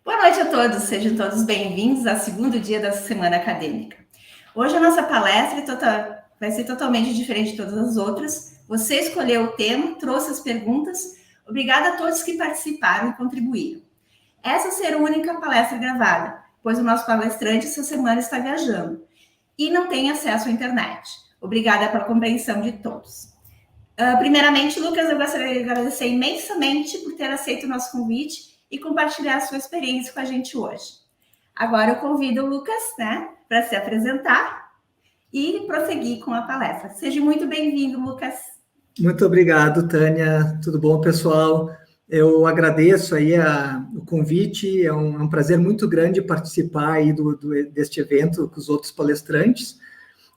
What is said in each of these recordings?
Boa noite a todos, sejam todos bem-vindos ao segundo dia da semana acadêmica. Hoje a nossa palestra vai ser totalmente diferente de todas as outras. Você escolheu o tema, trouxe as perguntas. Obrigada a todos que participaram e contribuíram. Essa será a única palestra gravada, pois o nosso palestrante essa semana está viajando e não tem acesso à internet. Obrigada pela compreensão de todos. Primeiramente, Lucas, eu gostaria de agradecer imensamente por ter aceito o nosso convite e compartilhar a sua experiência com a gente hoje. Agora eu convido o Lucas, para se apresentar e prosseguir com a palestra. Seja muito bem-vindo, Lucas. Muito obrigado, Tânia. Tudo bom, pessoal? Eu agradeço aí o convite, é um prazer muito grande participar aí deste evento com os outros palestrantes.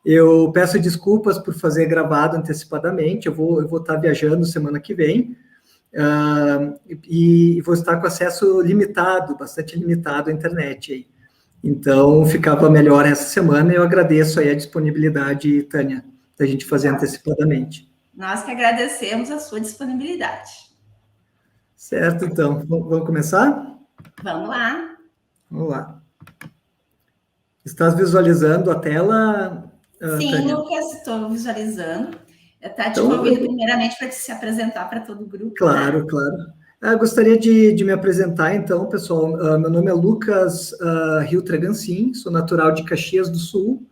Eu peço desculpas por fazer gravado antecipadamente, eu vou estar viajando semana que vem, e vou estar com acesso limitado, bastante limitado à internet aí. Então, ficava melhor essa semana, e eu agradeço aí a disponibilidade, Tânia, da gente fazer antecipadamente. Nós que agradecemos a sua disponibilidade. Certo, então, vamos começar? Vamos lá. Vamos lá. Estás visualizando a tela, Sim, Tânia? Lucas, estou visualizando. Eu te convido primeiramente para se apresentar para todo o grupo. Claro, claro. Gostaria de me apresentar, então, pessoal. Meu nome é Lucas Rio Tragancin, sou natural de Caxias do Sul.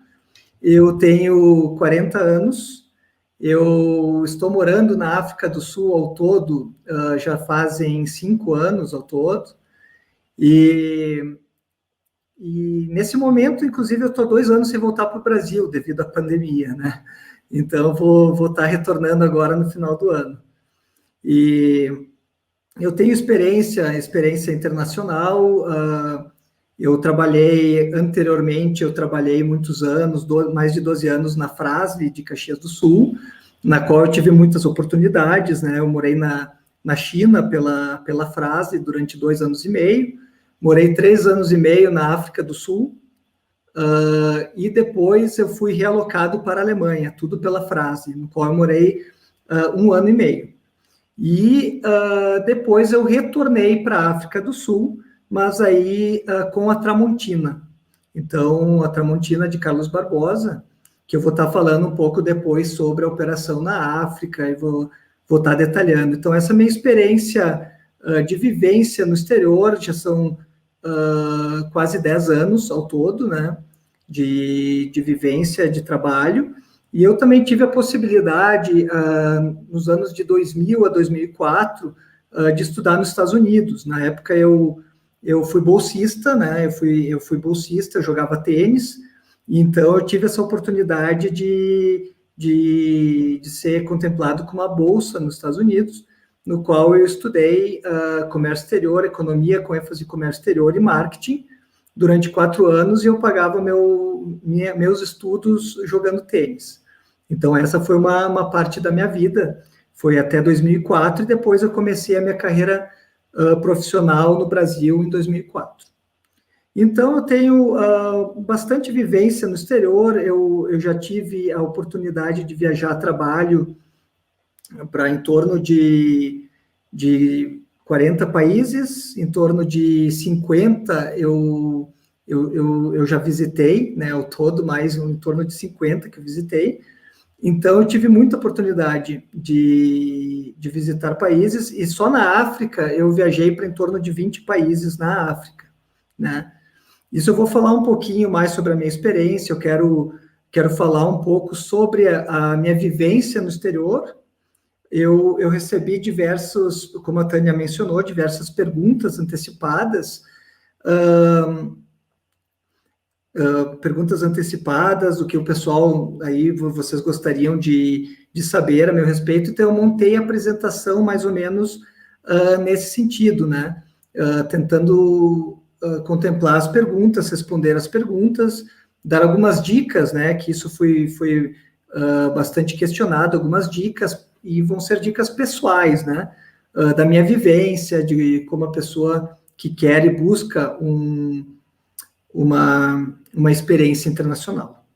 Eu tenho 40 anos. Eu estou morando na África do Sul ao todo, já fazem 5 anos ao todo. E nesse momento, inclusive, eu estou 2 anos sem voltar para o Brasil, devido à pandemia, né? Então, vou estar retornando agora no final do ano. E eu tenho experiência internacional. Eu trabalhei muitos anos, mais de 12 anos na Fras-le de Caxias do Sul, na qual eu tive muitas oportunidades, né? Eu morei na China pela Fras-le durante 2 anos e meio, morei 3 anos e meio na África do Sul, e depois eu fui realocado para a Alemanha, tudo pela Fras-le, no qual eu morei 1 ano e meio. E depois eu retornei para a África do Sul, mas aí com a Tramontina. Então, a Tramontina de Carlos Barbosa, que eu vou estar falando um pouco depois sobre a operação na África, e vou estar detalhando. Então, essa minha experiência de vivência no exterior, já são quase 10 anos ao todo, né, de vivência, de trabalho. E eu também tive a possibilidade, nos anos de 2000 a 2004, de estudar nos Estados Unidos. Na época, eu fui bolsista, né? Eu fui bolsista, eu jogava tênis, então eu tive essa oportunidade de ser contemplado com uma bolsa nos Estados Unidos, no qual eu estudei comércio exterior, economia com ênfase em comércio exterior e marketing, durante 4 anos, e eu pagava meus estudos jogando tênis. Então, essa foi uma parte da minha vida, foi até 2004, e depois eu comecei a minha carreira profissional no Brasil em 2004. Então, eu tenho bastante vivência no exterior, eu já tive a oportunidade de viajar a trabalho para em torno de 40 países, em torno de 50 eu já visitei, né, ao todo, mais em torno de 50 que eu visitei. Então, eu tive muita oportunidade de visitar países, e só na África eu viajei para em torno de 20 países na África, né? Isso eu vou falar um pouquinho mais sobre a minha experiência, eu quero falar um pouco sobre a minha vivência no exterior. Eu recebi como a Tânia mencionou, diversas perguntas antecipadas, do que o pessoal aí, vocês gostariam de saber a meu respeito. Então, eu montei a apresentação mais ou menos nesse sentido, né? Tentando contemplar as perguntas, responder as perguntas, dar algumas dicas, né? Que isso foi bastante questionado, algumas dicas, e vão ser dicas pessoais, né? Da minha vivência, de como a pessoa que quer e busca uma experiência internacional.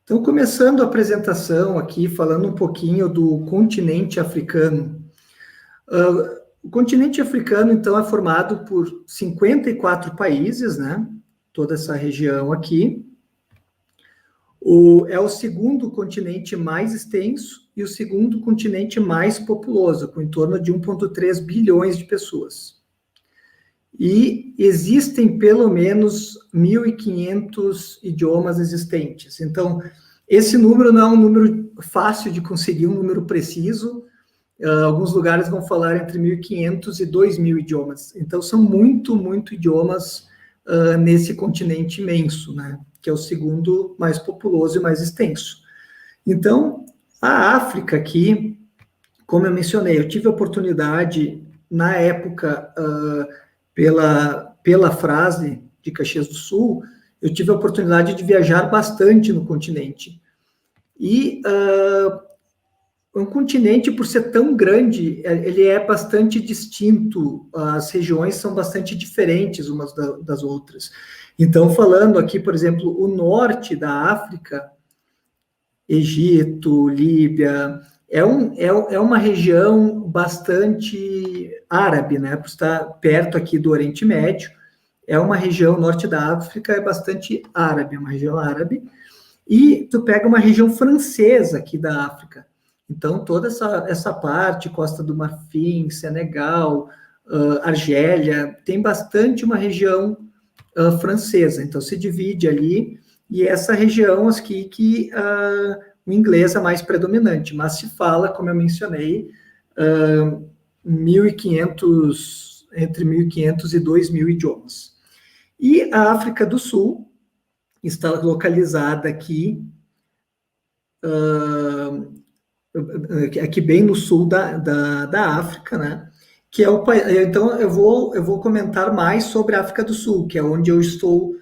Então, começando a apresentação aqui, falando um pouquinho do continente africano. O continente africano, então, é formado por 54 países, né? Toda essa região aqui. É o segundo continente mais extenso e o segundo continente mais populoso, com em torno de 1,3 bilhões de pessoas. E existem pelo menos 1.500 idiomas existentes. Então, esse número não é um número fácil de conseguir, um número preciso. Alguns lugares vão falar entre 1.500 e 2.000 idiomas. Então, são muito idiomas nesse continente imenso, né? Que é o segundo mais populoso e mais extenso. Então, a África aqui, como eu mencionei, eu tive a oportunidade, na época, pela frase de Caxias do Sul, eu tive a oportunidade de viajar bastante no continente. E um continente, por ser tão grande, ele é bastante distinto, as regiões são bastante diferentes umas das outras. Então, falando aqui, por exemplo, o norte da África, Egito, Líbia, é uma região bastante árabe, né? Por estar perto aqui do Oriente Médio, é uma região, norte da África é bastante árabe, é uma região árabe, e tu pega uma região francesa aqui da África. Então, toda essa parte, Costa do Marfim, Senegal, Argélia, tem bastante uma região francesa. Então, se divide ali, e essa região aqui que o inglês é mais predominante, mas se fala, como eu mencionei, 1.500, entre 1.500 e 2.000 idiomas. E a África do Sul está localizada aqui, aqui bem no sul da África, né? Que é o país. Então eu vou comentar mais sobre a África do Sul, que é onde eu estou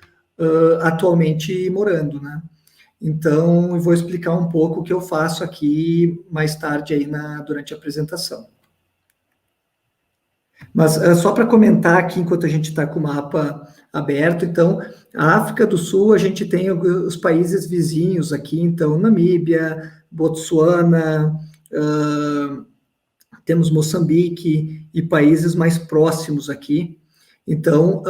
atualmente morando, né? Então eu vou explicar um pouco o que eu faço aqui mais tarde aí durante a apresentação. Mas só para comentar aqui, enquanto a gente está com o mapa aberto, então, a África do Sul, a gente tem os países vizinhos aqui, então, Namíbia, Botsuana, temos Moçambique e países mais próximos aqui, então,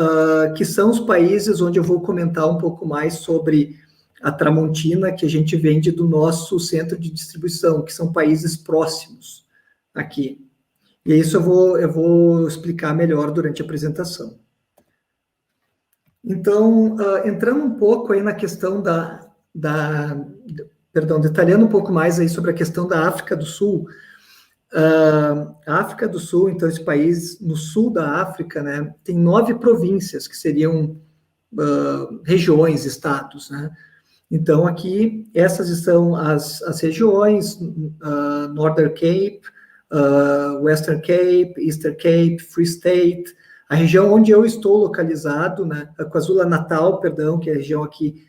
que são os países onde eu vou comentar um pouco mais sobre a Tramontina, que a gente vende do nosso centro de distribuição, que são países próximos aqui. E isso eu vou explicar melhor durante a apresentação. Então, entrando um pouco aí na questão detalhando um pouco mais aí sobre a questão da África do Sul. A África do Sul, então, esse país no sul da África, né, tem 9 províncias, que seriam regiões, estados, né? Então, aqui, essas são as regiões, Northern Cape, Western Cape, Eastern Cape, Free State, a região onde eu estou localizado, né, a KwaZulu-Natal, perdão, que é a região aqui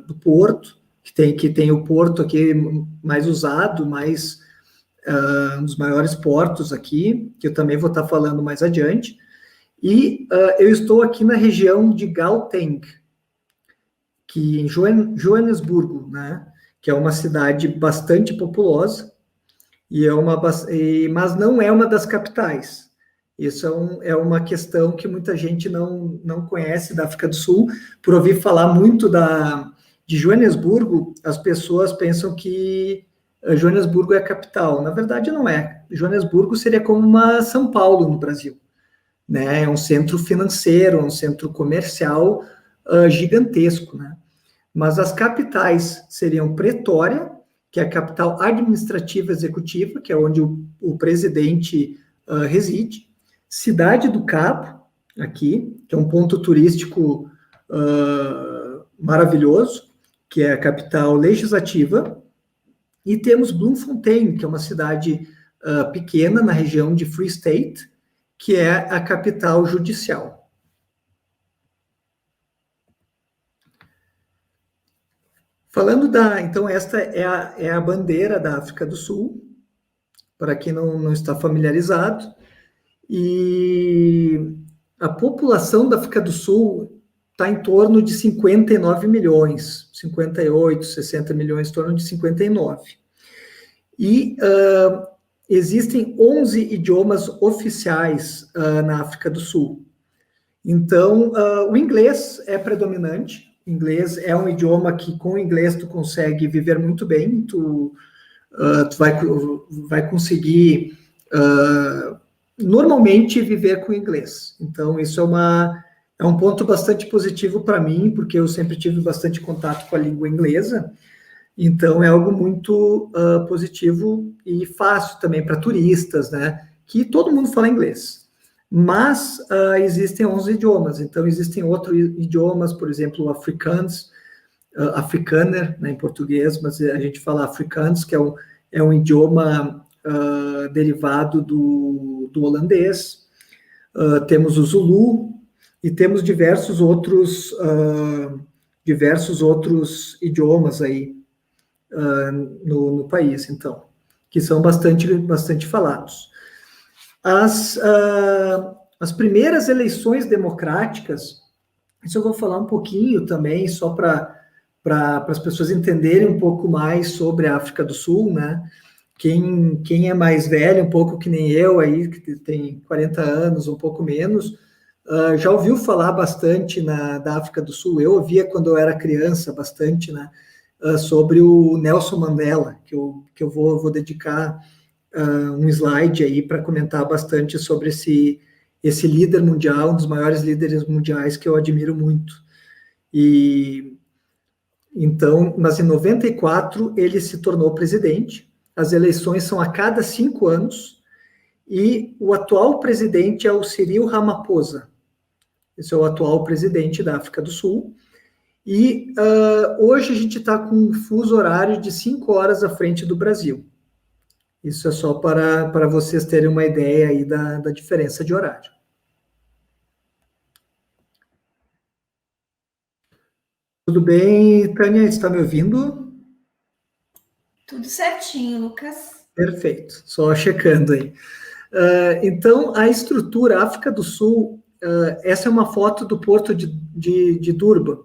do Porto, que tem o porto aqui mais usado, um dos maiores portos aqui, que eu também vou estar falando mais adiante, e eu estou aqui na região de Gauteng, que em Joanesburgo, né, que é uma cidade bastante populosa, mas não é uma das capitais. Isso é uma questão que muita gente não conhece da África do Sul. Por ouvir falar muito de Joanesburgo, as pessoas pensam que Joanesburgo é a capital. Na verdade, não é. Joanesburgo seria como uma São Paulo no Brasil, né? É um centro financeiro, um centro comercial gigantesco, né? Mas as capitais seriam Pretória, que é a capital administrativa executiva, que é onde o presidente reside, Cidade do Cabo, aqui, que é um ponto turístico maravilhoso, que é a capital legislativa, e temos Bloemfontein, que é uma cidade pequena na região de Free State, que é a capital judicial. Falando então esta é a bandeira da África do Sul, para quem não está familiarizado, e a população da África do Sul está em torno de 59 milhões, 58, 60 milhões, em torno de 59. E existem 11 idiomas oficiais na África do Sul. Então, o inglês é predominante. O inglês é um idioma que, com o inglês, tu consegue viver muito bem. Tu vai conseguir, normalmente, viver com o inglês. Então, isso é um ponto bastante positivo para mim, porque eu sempre tive bastante contato com a língua inglesa. Então, é algo muito positivo e fácil também para turistas, né? Que todo mundo fala inglês. Mas existem 11 idiomas. Então, existem outros idiomas, por exemplo, o Afrikaans, Afrikaner, né, em português, mas a gente fala Afrikaans, que é um idioma derivado do holandês. Temos o Zulu e temos diversos outros idiomas aí no país, então, que são bastante falados. As primeiras eleições democráticas, isso eu vou falar um pouquinho também, só para as pessoas entenderem um pouco mais sobre a África do Sul, né? Quem é mais velho, um pouco que nem eu aí, que tem 40 anos, um pouco menos, já ouviu falar bastante da África do Sul. Eu ouvia quando eu era criança bastante, né? Sobre o Nelson Mandela, que eu vou dedicar um slide aí para comentar bastante sobre esse líder mundial, um dos maiores líderes mundiais que eu admiro muito. Então, mas em 94 ele se tornou presidente. As eleições são a cada 5 anos e o atual presidente é o Cyril Ramaphosa. Esse é o atual presidente da África do Sul. E hoje a gente está com um fuso horário de 5 horas à frente do Brasil. Isso é só para vocês terem uma ideia aí da diferença de horário. Tudo bem, Tânia? Está me ouvindo? Tudo certinho, Lucas. Perfeito, só checando aí. Então, a estrutura África do Sul, essa é uma foto do porto de Durban.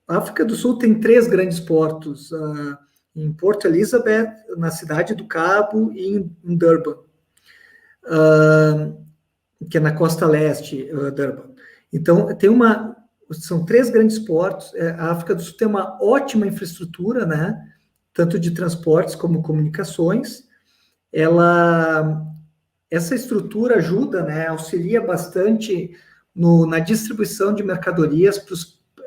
A África do Sul tem 3 grandes portos, em Port Elizabeth, na Cidade do Cabo e em Durban, que é na costa leste, Durban. Então, são 3 grandes portos. A África do Sul tem uma ótima infraestrutura, né? Tanto de transportes como comunicações. Essa estrutura ajuda, né? Auxilia bastante na distribuição de mercadorias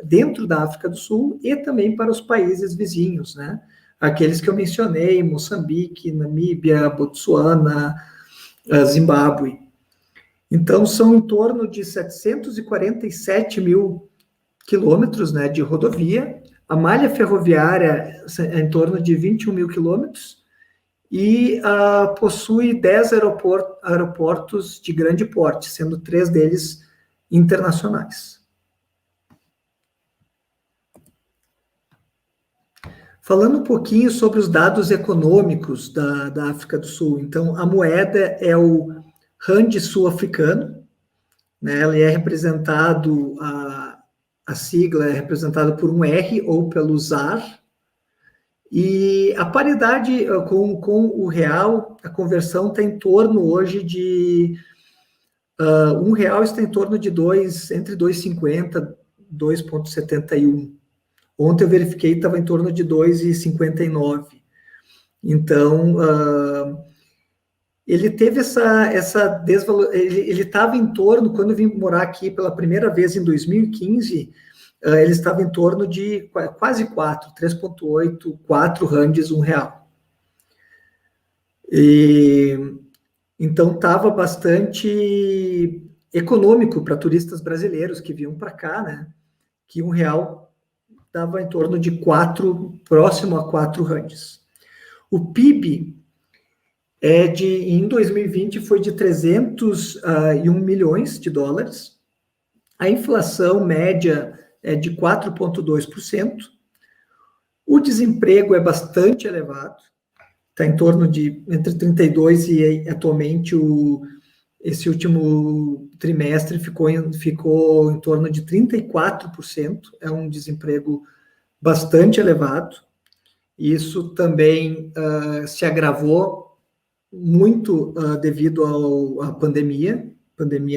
dentro da África do Sul e também para os países vizinhos, né? Aqueles que eu mencionei, Moçambique, Namíbia, Botsuana, Zimbábue. Então, são em torno de 747 mil quilômetros, né, de rodovia. A malha ferroviária é em torno de 21 mil quilômetros e possui 10 aeroportos de grande porte, sendo 3 deles internacionais. Falando um pouquinho sobre os dados econômicos da África do Sul. Então, a moeda é o Rand sul-africano, né? Ele é representado, a sigla é representada por um R ou pelo ZAR, e a paridade com o real, a conversão está em torno hoje de um real está em torno de entre 2,50 e 2,71. Ontem eu verifiquei que estava em torno de 2,59. Então, ele teve essa desvalorização. Ele estava em torno, quando eu vim morar aqui pela primeira vez em 2015, ele estava em torno de quase 4, 3,8, 4 randes, R$1. Então, estava bastante econômico para turistas brasileiros que vinham para cá, né? Que R$1 estava em torno de 4, próximo a 4 randes. O PIB em 2020 foi de 301 milhões de dólares. A inflação média é de 4,2%. O desemprego é bastante elevado, está em torno de entre 32% e atualmente esse último trimestre ficou em torno de 34%, é um desemprego bastante elevado. Isso também se agravou muito devido à pandemia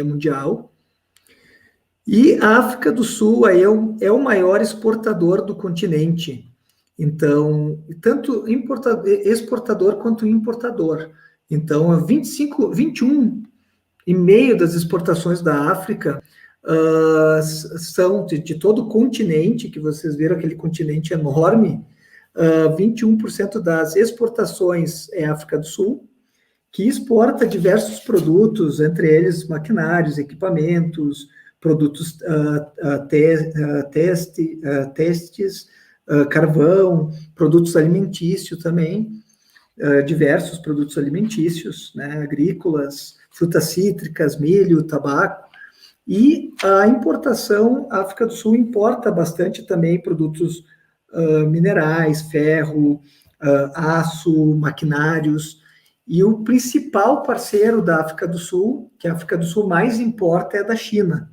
mundial. E a África do Sul aí é o maior exportador do continente. Então, tanto exportador quanto importador. Então, 21,5% das exportações da África são de todo o continente, que vocês viram aquele continente enorme. 21% das exportações é África do Sul, que exporta diversos produtos, entre eles maquinários, equipamentos, produtos testes, carvão, produtos alimentícios também, diversos produtos alimentícios, né, agrícolas, frutas cítricas, milho, tabaco. E a importação, a África do Sul importa bastante também produtos minerais, ferro, aço, maquinários. E o principal parceiro da África do Sul, que a África do Sul mais importa, é da China,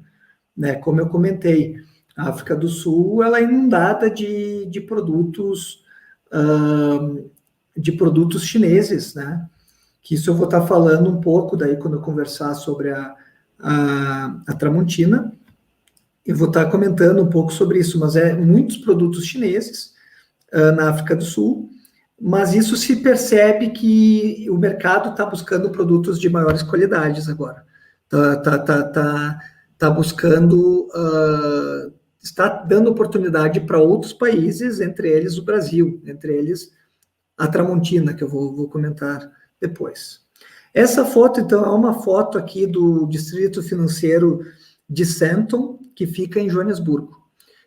né? Como eu comentei, a África do Sul ela é inundada de produtos chineses, né? Que isso eu vou estar falando um pouco daí quando eu conversar sobre a Tramontina. Eu vou estar comentando um pouco sobre isso, mas muitos produtos chineses na África do Sul. Mas isso se percebe que o mercado está buscando produtos de maiores qualidades agora. Está buscando, está dando oportunidade para outros países, entre eles o Brasil, entre eles a Tramontina, que eu vou comentar depois. Essa foto, então, é uma foto aqui do Distrito Financeiro de Sandton, que fica em Joanesburgo.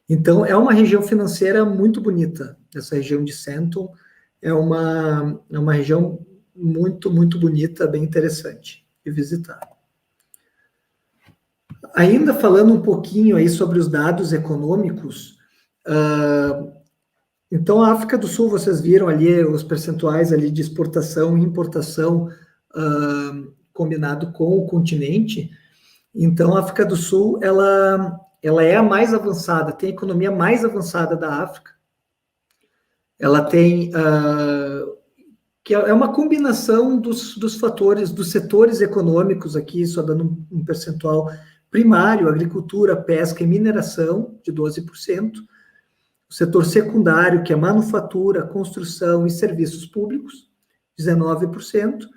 Então, é uma região financeira muito bonita, essa região de Sandton. É uma região muito, muito bonita, bem interessante de visitar. Ainda falando um pouquinho aí sobre os dados econômicos, então a África do Sul, vocês viram ali os percentuais ali de exportação e importação combinado com o continente. Então a África do Sul, ela é a mais avançada, tem a economia mais avançada da África. Ela tem, que é uma combinação dos fatores, dos setores econômicos aqui, só dando um percentual primário, agricultura, pesca e mineração, de 12%, o setor secundário, que é manufatura, construção e serviços públicos, 19%,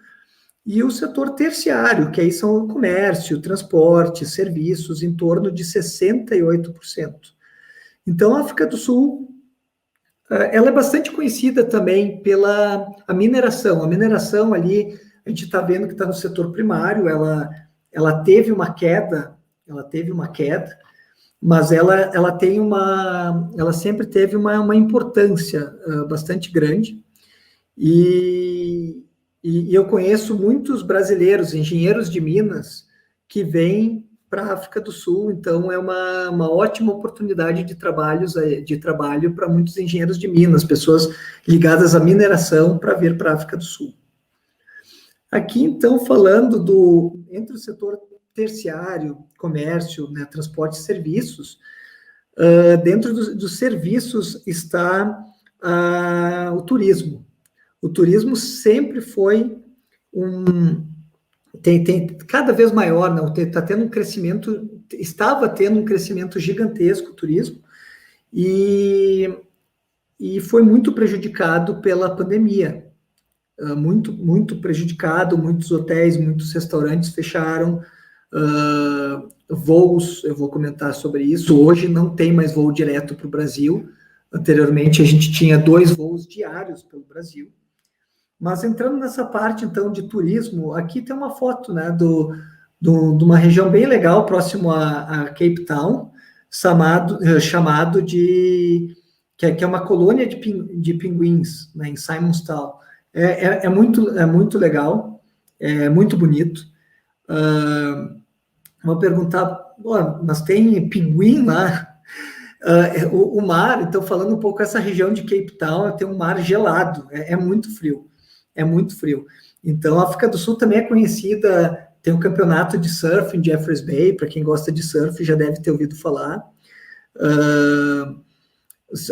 e o setor terciário, que aí são o comércio, transporte, serviços, em torno de 68%. Então, a África do Sul, ela é bastante conhecida também pela a mineração. A mineração ali, a gente está vendo que está no setor primário, ela teve uma queda, mas ela sempre teve uma importância bastante grande. E eu conheço muitos brasileiros, engenheiros de Minas, que vêm para a África do Sul, então é uma ótima oportunidade de trabalho para muitos engenheiros de Minas, pessoas ligadas à mineração para vir para a África do Sul. Aqui, então, falando entre o setor terciário, comércio, né, transporte e serviços, dentro dos serviços está o turismo. O turismo sempre foi tem cada vez maior, não, estava tendo um crescimento gigantesco o turismo, e foi muito prejudicado pela pandemia, muito, muito prejudicado, muitos hotéis, muitos restaurantes fecharam, voos, eu vou comentar sobre isso, hoje não tem mais voo direto para o Brasil, anteriormente a gente tinha 2 voos diários pelo Brasil. Mas entrando nessa parte, então, de turismo, aqui tem uma foto, né, de uma região bem legal, próximo a Cape Town, chamado de... que é uma colônia de pinguins, né, em Simonstown. É muito legal, é muito bonito. Vou perguntar, mas tem pinguim lá? O mar, então, falando um pouco dessa região de Cape Town, tem um mar gelado, é muito frio. É muito frio. Então, a África do Sul também é conhecida, tem um campeonato de surf em Jeffreys Bay, para quem gosta de surf já deve ter ouvido falar.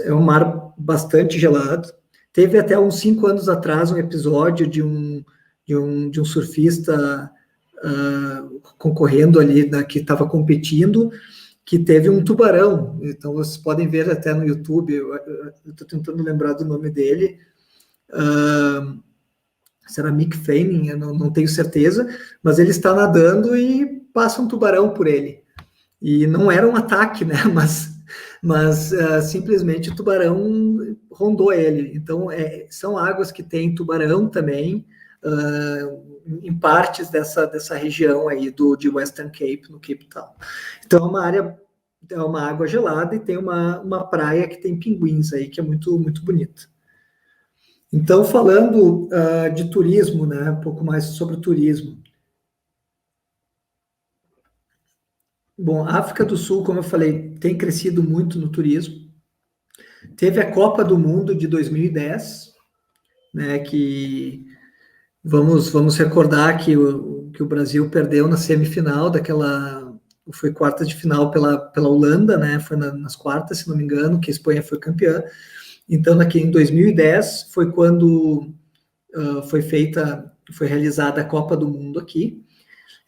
É um mar bastante gelado. Teve até uns 5 anos atrás um episódio de de um surfista concorrendo ali, que estava competindo, que teve um tubarão. Então, vocês podem ver até no YouTube, eu estou tentando lembrar do nome dele, será Mick Fanning, eu não tenho certeza, mas ele está nadando e passa um tubarão por ele. E não era um ataque, né? Mas simplesmente o tubarão rondou ele. Então, são águas que tem tubarão também, em partes dessa região aí de Western Cape, no Cape Town. Então, é uma água gelada e tem uma praia que tem pinguins aí, que é muito, muito bonita. Então, falando de turismo, né, um pouco mais sobre o turismo. Bom, a África do Sul, como eu falei, tem crescido muito no turismo. Teve a Copa do Mundo de 2010, né, que vamos recordar que o Brasil perdeu na semifinal foi quartas de final pela Holanda, né, foi nas quartas, se não me engano, que a Espanha foi campeã. Então, em 2010, foi quando foi realizada a Copa do Mundo aqui.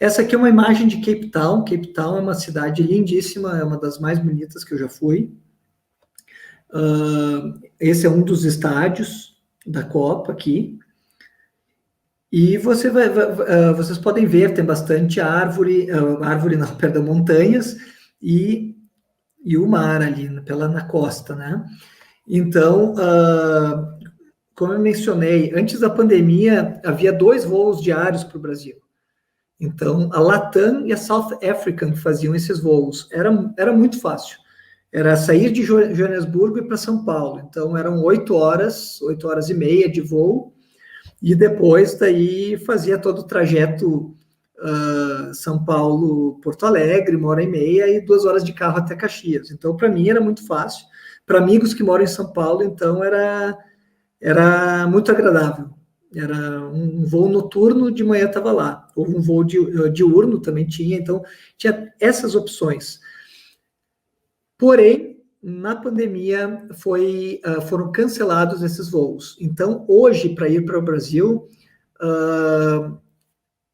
Essa aqui é uma imagem de Cape Town. Cape Town é uma cidade lindíssima, é uma das mais bonitas que eu já fui. Esse é um dos estádios da Copa aqui. E vocês podem ver, tem bastante árvore não, perdão, montanhas e o mar ali, na costa, né? Então, como eu mencionei, antes da pandemia, havia 2 voos diários para o Brasil. Então, a Latam e a South African faziam esses voos. Era muito fácil. Era sair de Joanesburgo e para São Paulo. Então, eram 8 horas e meia de voo. E depois, daí, fazia todo o trajeto São Paulo-Porto Alegre, 1h30 e 2 horas de carro até Caxias. Então, para mim, era muito fácil. Para amigos que moram em São Paulo, então, era muito agradável. Era um voo noturno, de manhã estava lá. Ou um voo diurno também tinha, então tinha essas opções. Porém, na pandemia foram cancelados esses voos. Então, hoje, para ir para o Brasil,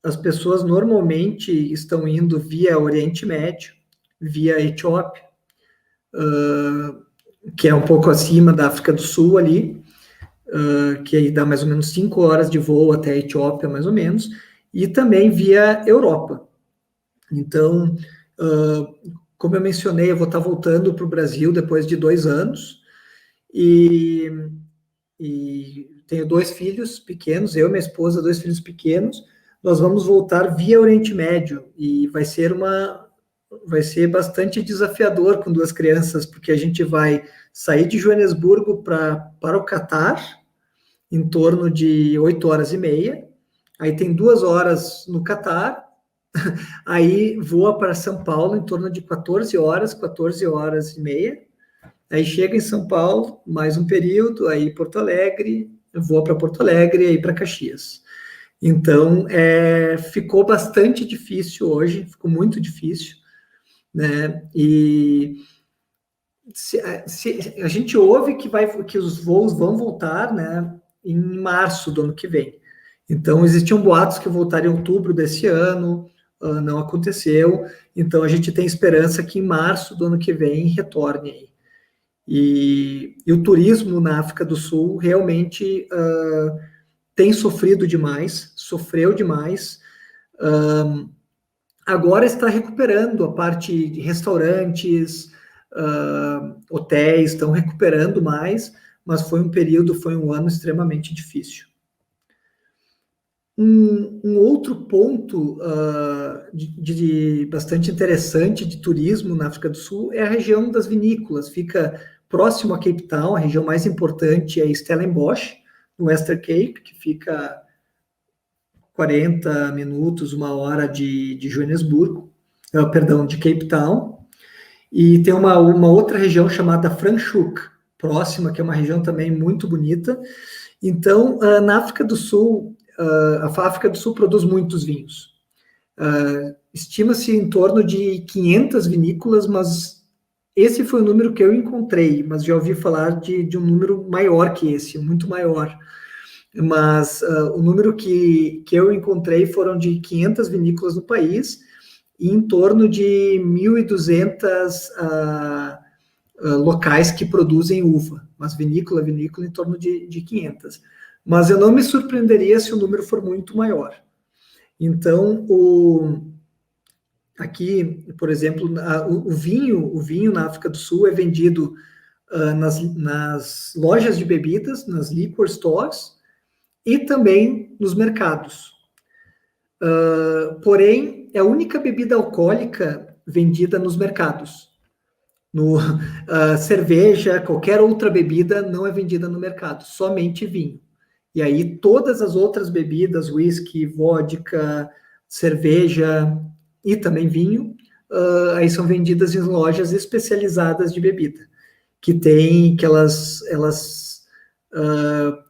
as pessoas normalmente estão indo via Oriente Médio, via Etiópia, que é um pouco acima da África do Sul ali, que aí dá mais ou menos 5 horas de voo até a Etiópia, mais ou menos, e também via Europa. Então, como eu mencionei, eu vou estar voltando para o Brasil depois de 2 anos, e tenho 2 filhos pequenos, eu e minha esposa, 2 filhos pequenos. Nós vamos voltar via Oriente Médio, e vai ser bastante desafiador com 2 crianças, porque a gente vai sair de Joanesburgo para o Catar, em torno de 8 horas e meia, aí tem 2 horas no Catar, aí voa para São Paulo em torno de 14 horas e meia, aí chega em São Paulo, mais um período, aí Porto Alegre, voa para Porto Alegre e aí para Caxias. Então, ficou bastante difícil hoje, ficou muito difícil, né? E a gente ouve que os voos vão voltar, né, em março do ano que vem. Então, existiam boatos que voltariam em outubro desse ano, não aconteceu. Então, a gente tem esperança que em março do ano que vem retorne aí. E o turismo na África do Sul realmente tem sofreu demais. Agora está recuperando a parte de restaurantes, hotéis, estão recuperando mais, mas foi um ano extremamente difícil. Um outro ponto bastante interessante de turismo na África do Sul é a região das vinícolas. Fica próximo a Cape Town, a região mais importante é Stellenbosch, no Western Cape, que fica 40 minutos, 1 hora de Joanesburgo, de Cape Town. E tem uma outra região chamada Franschhoek, próxima, que é uma região também muito bonita. Então, na África do Sul, a África do Sul produz muitos vinhos. Estima-se em torno de 500 vinícolas, mas esse foi o número que eu encontrei, mas já ouvi falar de um número maior que esse, muito maior. mas o número que eu encontrei foram de 500 vinícolas no país e em torno de 1.200 locais que produzem uva, mas vinícola, em torno de 500. Mas eu não me surpreenderia se o número for muito maior. Então, aqui, por exemplo, o vinho na África do Sul é vendido nas lojas de bebidas, nas liquor stores, e também nos mercados. Porém, é a única bebida alcoólica vendida nos mercados. Cerveja, qualquer outra bebida não é vendida no mercado, somente vinho. E aí todas as outras bebidas, whisky, vodka, cerveja e também vinho, aí são vendidas em lojas especializadas de bebida, que elas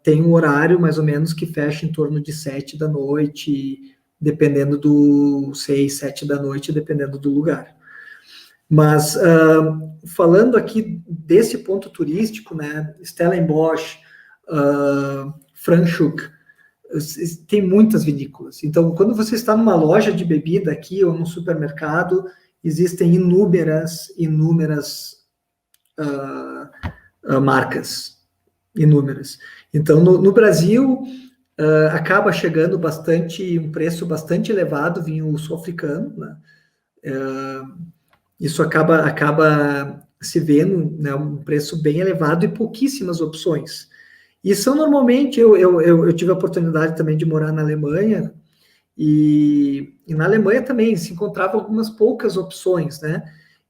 têm um horário mais ou menos que fecha em torno de 7 da noite, dependendo do 6, 7 da noite, dependendo do lugar. Mas falando aqui desse ponto turístico, né, Stellenbosch, Franschhoek, tem muitas vinícolas. Então, quando você está numa loja de bebida aqui ou num supermercado, existem inúmeras marcas, inúmeras. Então, no Brasil, acaba chegando um preço bastante elevado, vinho sul-africano, né? Isso acaba se vendo, né, um preço bem elevado e pouquíssimas opções. E são normalmente, eu tive a oportunidade também de morar na Alemanha, e na Alemanha também se encontrava algumas poucas opções, né?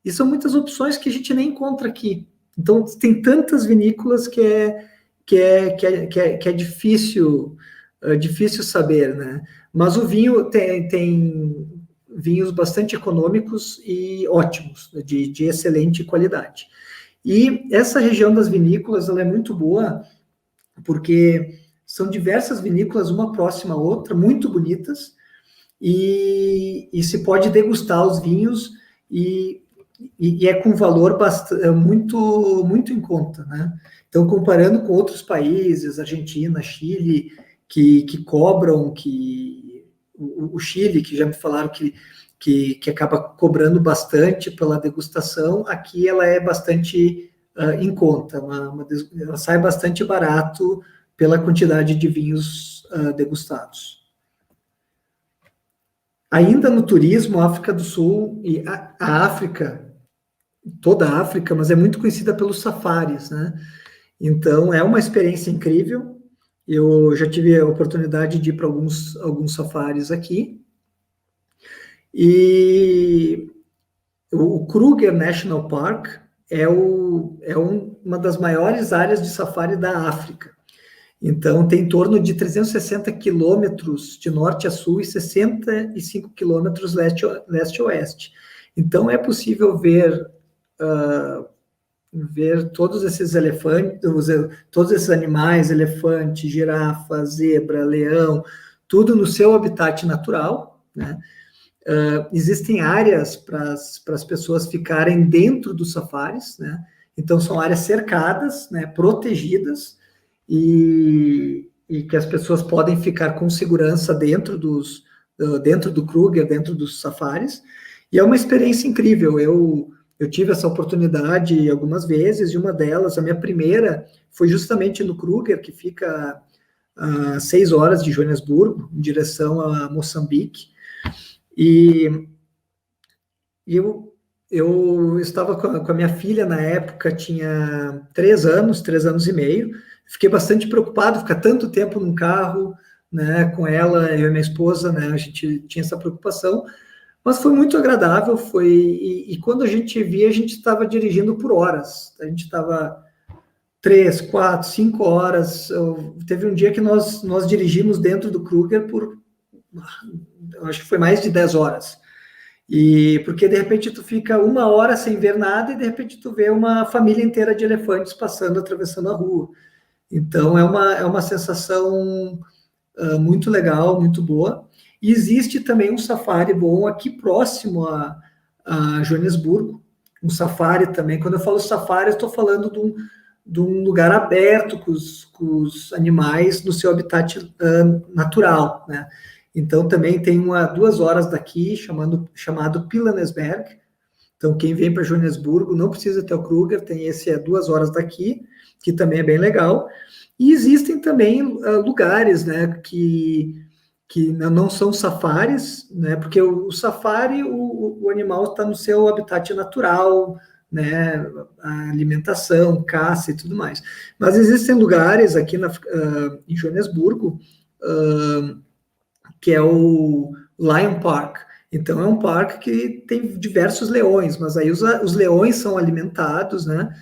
E são muitas opções que a gente nem encontra aqui. Então, tem tantas vinícolas que é difícil saber, né? Mas o vinho tem vinhos bastante econômicos e ótimos, de excelente qualidade. E essa região das vinícolas, ela é muito boa, porque são diversas vinícolas, uma próxima à outra, muito bonitas, e se pode degustar os vinhos, e é com valor muito, muito em conta, né? Então, comparando com outros países, Argentina, Chile, que cobram, o Chile, que já me falaram que acaba cobrando bastante pela degustação, aqui ela é bastante em conta, ela sai bastante barato pela quantidade de vinhos degustados. Ainda no turismo, a África do Sul e a África, toda a África, mas é muito conhecida pelos safaris, né? Então, é uma experiência incrível. Eu já tive a oportunidade de ir para alguns safaris aqui. E o Kruger National Park é uma das maiores áreas de safari da África. Então, tem em torno de 360 quilômetros de norte a sul e 65 quilômetros leste a oeste. Então, é possível ver todos esses elefantes, todos esses animais, elefante, girafa, zebra, leão, tudo no seu habitat natural, né? Existem áreas para as pessoas ficarem dentro dos safaris, né? Então, são áreas cercadas, né, protegidas, e que as pessoas podem ficar com segurança dentro do Kruger, dentro dos safaris, e é uma experiência incrível. Eu tive essa oportunidade algumas vezes, e uma delas, a minha primeira, foi justamente no Kruger, que fica a 6 horas de Joanesburgo, em direção a Moçambique, e eu estava com a minha filha na época, tinha 3 anos e meio, fiquei bastante preocupado, ficar tanto tempo num carro, né, com ela, eu e minha esposa, né, a gente tinha essa preocupação, mas foi muito agradável, e quando a gente via, a gente estava dirigindo por horas, a gente estava 3, 4, 5 horas, teve um dia que nós dirigimos dentro do Kruger eu acho que foi mais de 10 horas, e porque de repente tu fica 1 hora sem ver nada, e de repente tu vê uma família inteira de elefantes passando, atravessando a rua. Então é uma sensação muito legal, muito boa. E existe também um safari bom aqui próximo a Joanesburgo, um safari também. Quando eu falo safari, eu estou falando de um lugar aberto com os animais no seu habitat natural, né? Então, também tem 2 horas daqui, chamado Pilanesberg. Então, quem vem para Joanesburgo não precisa ter o Kruger, tem esse 2 horas daqui, que também é bem legal. E existem também lugares, né, que não são safaris, né, porque o safari, o animal está no seu habitat natural, né, a alimentação, caça e tudo mais. Mas existem lugares aqui em Joanesburgo, que é o Lion Park. Então, é um parque que tem diversos leões, mas aí os leões são alimentados, né?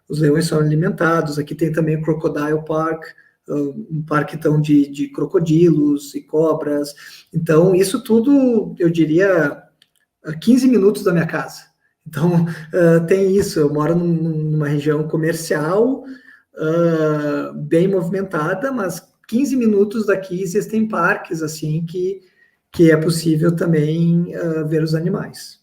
Os leões são alimentados. Aqui tem também o Crocodile Park, um parque então, de crocodilos e cobras. Então, isso tudo, eu diria, a 15 minutos da minha casa. Então, tem isso. Eu moro numa região comercial, bem movimentada, mas 15 minutos daqui existem parques assim que é possível também ver os animais.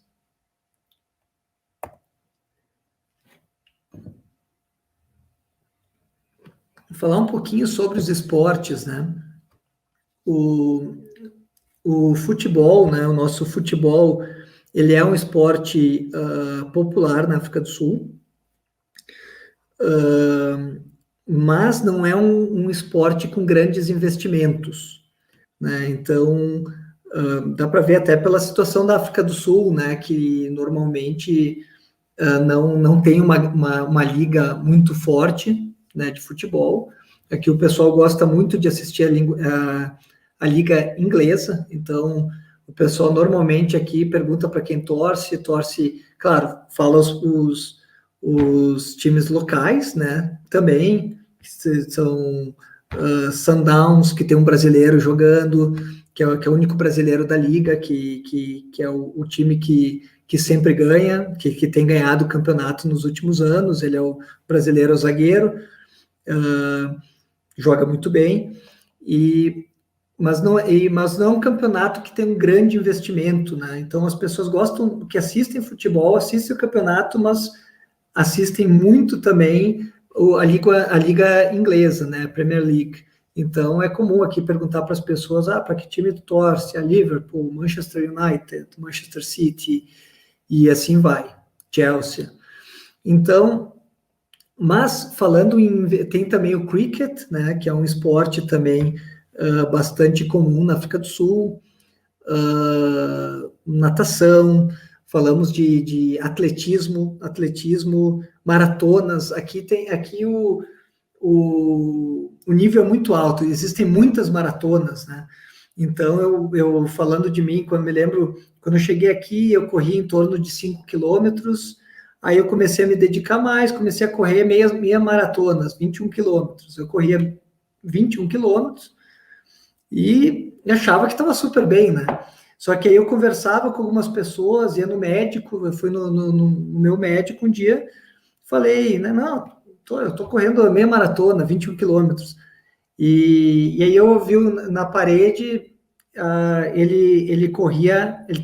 Vou falar um pouquinho sobre os esportes, né? O futebol, né? O nosso futebol, ele é um esporte popular na África do Sul, mas não é um esporte com grandes investimentos, né? Então, dá para ver até pela situação da África do Sul, né? Que normalmente não tem uma liga muito forte, né, de futebol. Aqui o pessoal gosta muito de assistir a liga inglesa, então o pessoal normalmente aqui pergunta para quem torce, claro, fala os times locais, né, também, que são Sundowns, que tem um brasileiro jogando, que é o único brasileiro da liga, que é o time que sempre ganha, que tem ganhado o campeonato nos últimos anos. Ele é o brasileiro zagueiro, joga muito bem, mas não é um campeonato que tem um grande investimento, né? Então as pessoas gostam, que assistem futebol, assistem o campeonato, mas assistem muito também a liga inglesa, né? A Premier League. Então é comum aqui perguntar para as pessoas, para que time tu torce? A Liverpool, Manchester United, Manchester City, e assim vai, Chelsea. Então, mas tem também o cricket, né, que é um esporte também bastante comum na África do Sul, natação, falamos de atletismo, maratonas. Aqui o nível é muito alto, existem muitas maratonas, né? Então, eu falando de mim, quando me lembro, quando eu cheguei aqui, eu corri em torno de 5 quilômetros, aí eu comecei a me dedicar mais, comecei a correr meia maratonas, 21 quilômetros. Eu corria 21 quilômetros e achava que estava super bem, né? Só que aí eu conversava com algumas pessoas, ia no médico, eu fui no meu médico um dia, falei, né, não, eu tô correndo a meia maratona, 21 quilômetros. E aí eu vi na parede, ele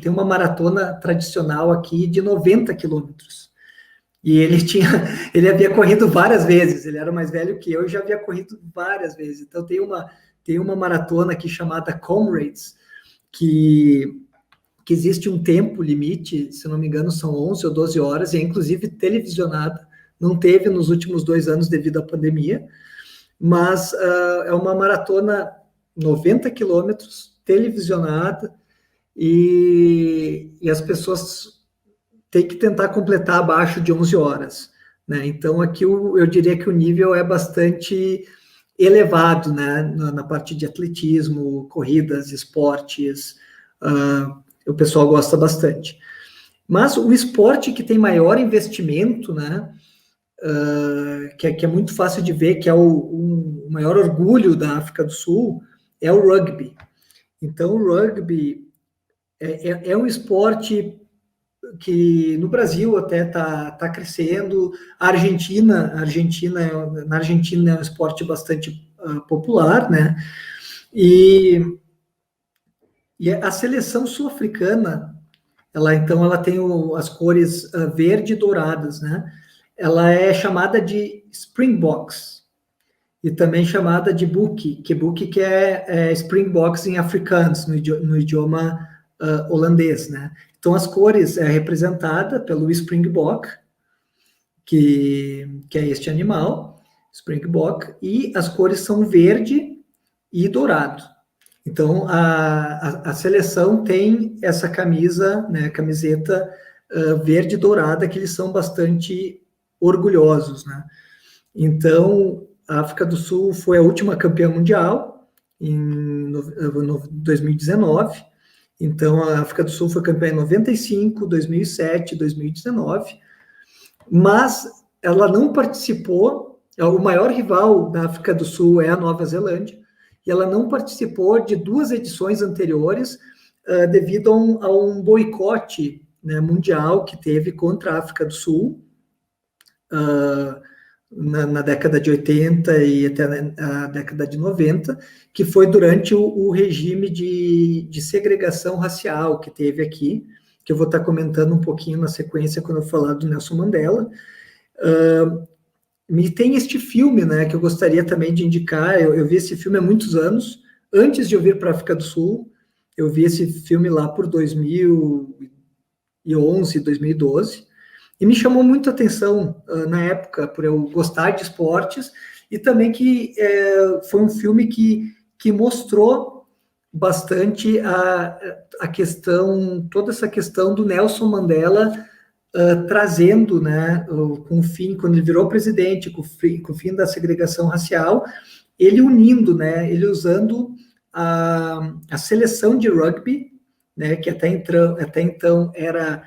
tem uma maratona tradicional aqui de 90 quilômetros. E ele havia corrido várias vezes, ele era mais velho que eu e já havia corrido várias vezes. Então tem uma maratona aqui chamada Comrades, que existe um tempo limite, se não me engano são 11 ou 12 horas, e é inclusive televisionada, não teve nos últimos 2 anos devido à pandemia, mas é uma maratona 90 quilômetros, televisionada, e as pessoas têm que tentar completar abaixo de 11 horas, né? Então, aqui eu diria que o nível é bastante elevado, né? Na parte de atletismo, corridas, esportes, o pessoal gosta bastante. Mas o esporte que tem maior investimento, né? Que é muito fácil de ver, que é o maior orgulho da África do Sul, é o rugby. Então, o rugby é um esporte que no Brasil até tá crescendo. Na Argentina é um esporte bastante popular, né? E a seleção sul-africana, ela tem as cores verde e douradas, né? ela é chamada de Springboks e também chamada de Boek, que é Springboks em afrikaans, no idioma holandês, né? Então, as cores é representada pelo Springbok, que é este animal, Springbok, e as cores são verde e dourado. Então, a seleção tem essa camisa, né, camiseta verde e dourada, que eles são bastante orgulhosos, né? Então, a África do Sul foi a última campeã mundial em 2019. Então, a África do Sul foi campeã em 95, 2007, 2019. Mas ela não participou, o maior rival da África do Sul é a Nova Zelândia, e ela não participou de 2 edições anteriores devido a um boicote, né, mundial que teve contra a África do Sul na década de 80 e até a década de 90, que foi durante o regime de segregação racial que teve aqui, que eu vou estar comentando um pouquinho na sequência quando eu falar do Nelson Mandela. Me tem este filme, né, que eu gostaria também de indicar. Eu vi esse filme há muitos anos, antes de eu vir para a África do Sul. Eu vi esse filme lá por 2011, 2012, e me chamou muito a atenção na época, por eu gostar de esportes, e também que foi um filme que mostrou bastante a questão, toda essa questão do Nelson Mandela trazendo, né, com o fim, quando ele virou presidente, com o fim da segregação racial, ele unindo, né, ele usando a seleção de rugby, né, que até então era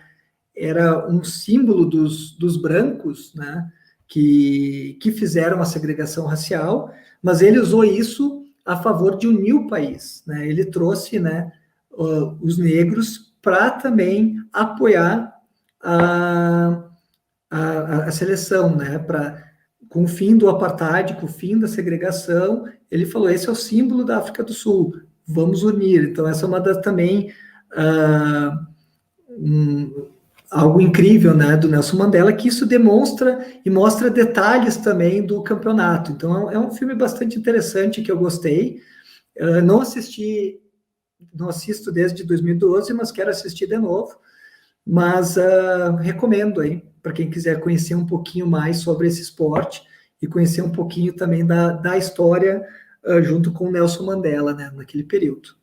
um símbolo dos brancos, né, que fizeram a segregação racial, mas ele usou isso a favor de unir o país, né? Ele trouxe, né, os negros para também apoiar a seleção, né, com o fim do apartheid, com o fim da segregação. Ele falou, esse é o símbolo da África do Sul, vamos unir. Então, essa é uma das também algo incrível, né, do Nelson Mandela, que isso demonstra e mostra detalhes também do campeonato. Então, é um filme bastante interessante, que eu gostei. Não assisto desde 2012, mas quero assistir de novo. Mas recomendo aí, para quem quiser conhecer um pouquinho mais sobre esse esporte e conhecer um pouquinho também da história junto com o Nelson Mandela, né, naquele período.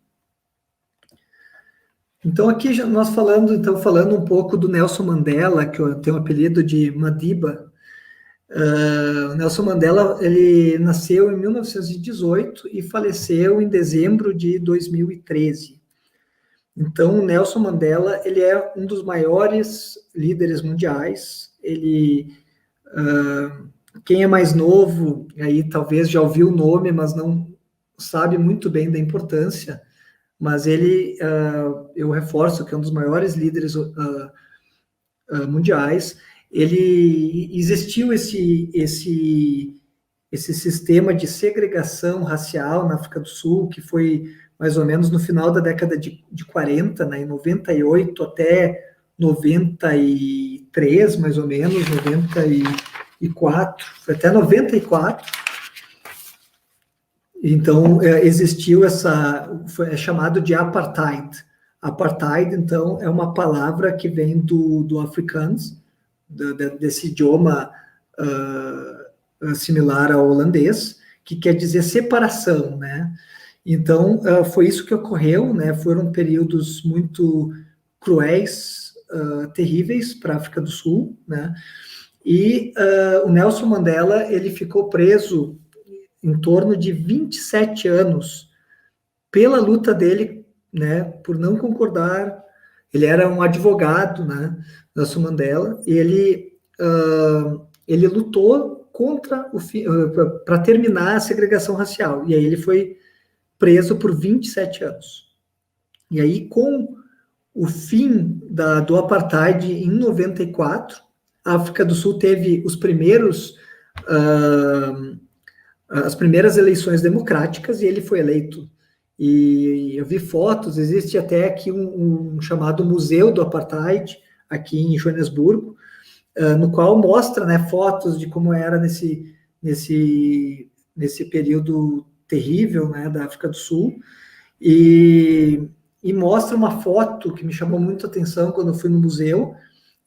Então, aqui nós falando um pouco do Nelson Mandela, que eu tenho o apelido de Madiba. O Nelson Mandela, ele nasceu em 1918 e faleceu em dezembro de 2013. Então, o Nelson Mandela, ele é um dos maiores líderes mundiais. Quem é mais novo, aí talvez já ouviu o nome, mas não sabe muito bem da importância. Mas ele, eu reforço que é um dos maiores líderes mundiais. Existiu esse sistema de segregação racial na África do Sul, que foi mais ou menos no final da década de 40, né, em 98 até 93, mais ou menos, 94, até 94. Então, existiu é chamado de apartheid. Apartheid, então, é uma palavra que vem do afrikaans, desse idioma similar ao holandês, que quer dizer separação, né? Então, foi isso que ocorreu, né? Foram períodos muito cruéis, terríveis para a África do Sul, né? E o Nelson Mandela, ele ficou preso em torno de 27 anos pela luta dele, né, por não concordar. Ele era um advogado, né, Nelson Mandela, e ele lutou contra para terminar a segregação racial, e aí ele foi preso por 27 anos. E aí, com o fim do apartheid em 94, a África do Sul teve as primeiras eleições democráticas, e ele foi eleito. E eu vi fotos, existe até aqui um chamado Museu do Apartheid, aqui em Joanesburgo, no qual mostra, né, fotos de como era nesse período terrível, né, da África do Sul, e mostra uma foto que me chamou muito a atenção quando eu fui no museu.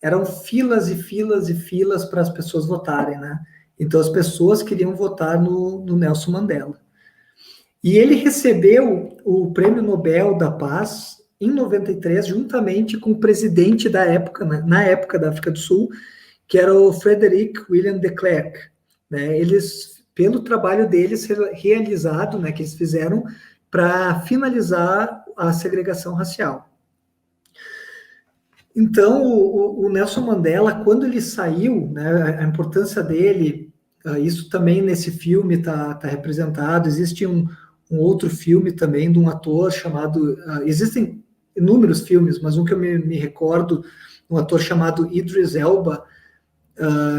Eram filas e filas e filas para as pessoas votarem, né? Então as pessoas queriam votar no Nelson Mandela. E ele recebeu o Prêmio Nobel da Paz em 93, juntamente com o presidente da época, né, na época da África do Sul, que era o Frederick William de Klerk, né? Eles, pelo trabalho deles realizado, né, que eles fizeram para finalizar a segregação racial. Então, o Nelson Mandela, quando ele saiu, né, a importância dele, isso também nesse filme está representado. Existe um outro filme também de um ator chamado... existem inúmeros filmes, mas um que eu me recordo, um ator chamado Idris Elba,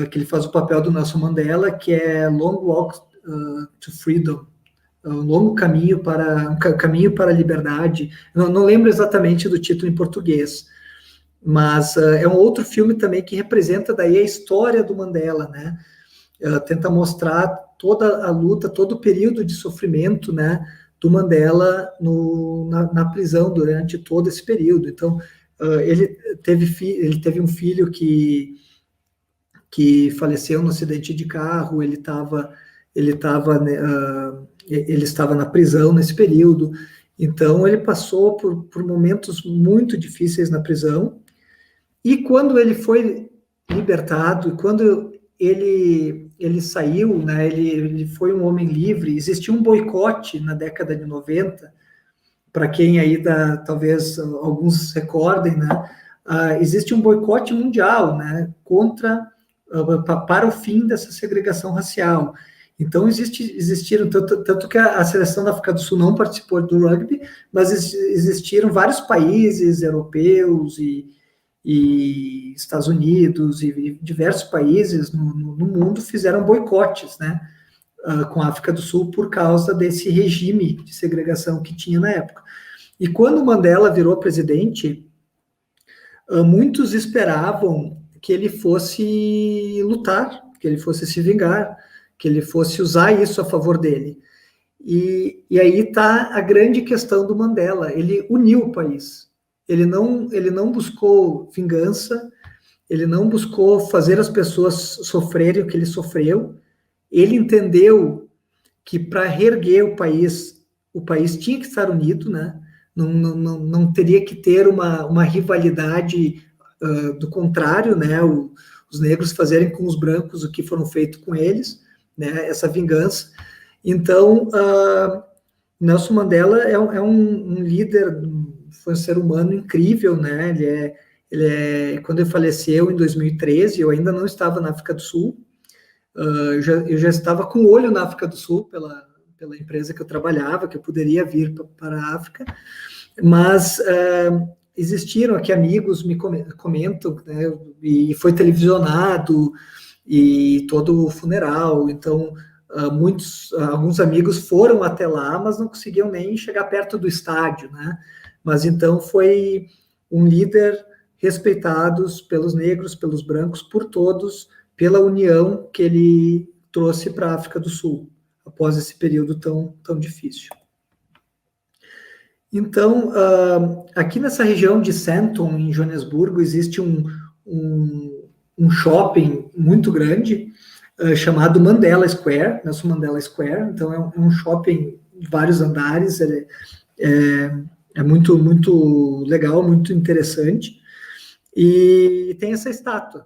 que ele faz o papel do Nelson Mandela, que é Long Walk to Freedom, um longo caminho para a liberdade. Não lembro exatamente do título em português, mas é um outro filme também que representa daí a história do Mandela, né? Tenta mostrar toda a luta, todo o período de sofrimento, né, do Mandela na prisão durante todo esse período. Então, ele teve um filho que faleceu no acidente de carro. Ele estava na prisão nesse período. Então, ele passou por momentos muito difíceis na prisão. E quando ele foi libertado, e quando ele saiu, né, ele foi um homem livre, existia um boicote na década de 90, para quem aí talvez alguns recordem, né, existe um boicote mundial, né, para o fim dessa segregação racial. Então, existiram, tanto que a seleção da África do Sul não participou do rugby, mas existiram vários países europeus e Estados Unidos e diversos países no mundo fizeram boicotes, né, com a África do Sul por causa desse regime de segregação que tinha na época. E quando o Mandela virou presidente, muitos esperavam que ele fosse lutar, que ele fosse se vingar, que ele fosse usar isso a favor dele. E aí está a grande questão do Mandela. Ele uniu o país. Ele não buscou vingança, ele não buscou fazer as pessoas sofrerem o que ele sofreu. Ele entendeu que para reerguer o país tinha que estar unido, né? Não teria que ter uma rivalidade, do contrário, né? Os negros fazerem com os brancos o que foram feito com eles, né? Essa vingança. Então, Nelson Mandela é um líder, foi um ser humano incrível, né? Quando ele faleceu em 2013, eu ainda não estava na África do Sul. Eu já estava com o olho na África do Sul pela empresa que eu trabalhava, que eu poderia vir para a África, mas existiram aqui amigos me comentam, né, e foi televisionado e todo o funeral. Então alguns amigos foram até lá, mas não conseguiam nem chegar perto do estádio, né? Mas então foi um líder respeitado pelos negros, pelos brancos, por todos, pela união que ele trouxe para a África do Sul, após esse período tão difícil. Então, aqui nessa região de Sandton, em Joanesburgo, existe um shopping muito grande, chamado Mandela Square, Nelson Mandela Square. Então, é um shopping de vários andares. Ele é muito, muito legal, muito interessante. E tem essa estátua,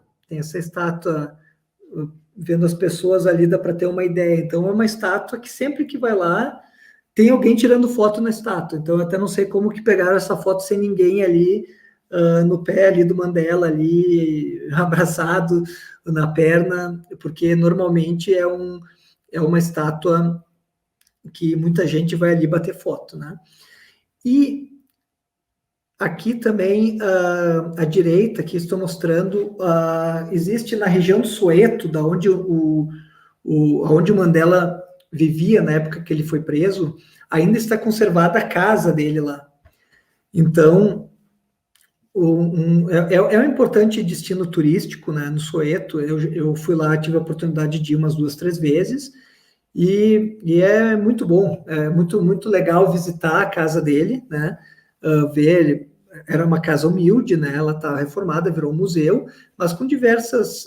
vendo as pessoas ali, dá para ter uma ideia. Então, é uma estátua que sempre que vai lá, tem alguém tirando foto na estátua. Então, eu até não sei como que pegaram essa foto sem ninguém ali, no pé ali do Mandela, ali, abraçado na perna, porque normalmente é uma estátua que muita gente vai ali bater foto, né? E aqui também, à direita, que estou mostrando, existe na região do Soweto, da onde onde o Mandela vivia na época que ele foi preso, ainda está conservada a casa dele lá. Então, É um importante destino turístico, né, no Soweto. Eu fui lá, tive a oportunidade de ir umas 2, 3 vezes, e é muito bom, é muito legal visitar a casa dele, né, ver ele. Era uma casa humilde, né, ela está reformada, virou um museu, mas com diversas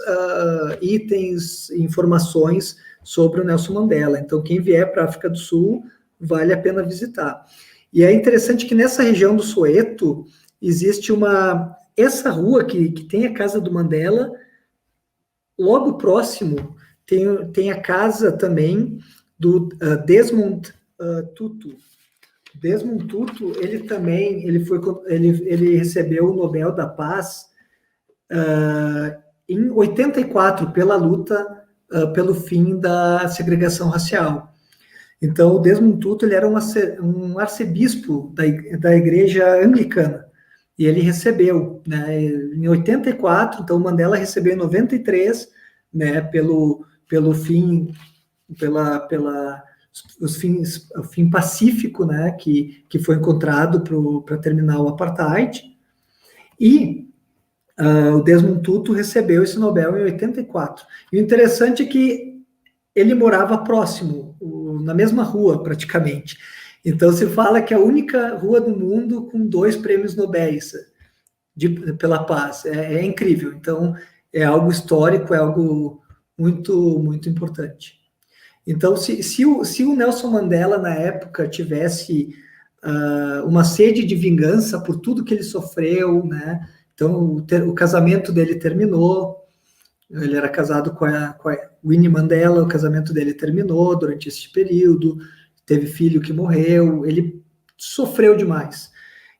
itens, informações sobre o Nelson Mandela. Então, quem vier para a África do Sul, vale a pena visitar. E é interessante que nessa região do Soweto, existe essa rua que tem a casa do Mandela, logo próximo tem a casa também do Desmond Tutu. Desmond Tutu, ele recebeu o Nobel da Paz em 84 pela luta pelo fim da segregação racial. Então, o Desmond Tutu ele era um arcebispo da igreja anglicana, e ele recebeu, né, em 84, então Mandela recebeu em 93, né, pelo fim, o fim pacífico, né, que foi encontrado para terminar o apartheid, e o Desmond Tutu recebeu esse Nobel em 84. E o interessante é que ele morava próximo, na mesma rua, praticamente. Então, se fala que é a única rua do mundo com 2 prêmios Nobel pela paz. É incrível. Então, é algo histórico, é algo muito, muito importante. Então, se o Nelson Mandela, na época, tivesse uma sede de vingança por tudo que ele sofreu, né? Então, o casamento dele terminou, ele era casado com a Winnie Mandela, o casamento dele terminou durante esse período, teve filho que morreu, ele sofreu demais.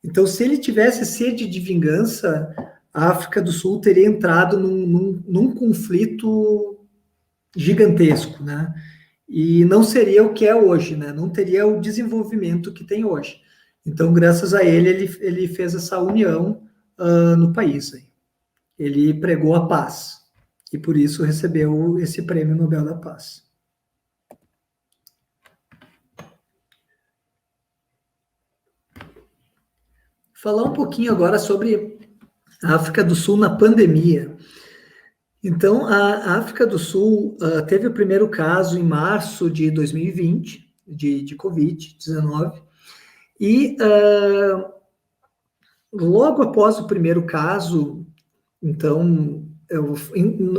Então, se ele tivesse sede de vingança, a África do Sul teria entrado num conflito gigantesco, né? E não seria o que é hoje, né? Não teria o desenvolvimento que tem hoje. Então, graças a ele fez essa união no país. Ele pregou a paz, e por isso recebeu esse Prêmio Nobel da Paz. Falar um pouquinho agora sobre a África do Sul na pandemia. Então, a África do Sul teve o primeiro caso em março de 2020, de Covid-19, e logo após o primeiro caso, então,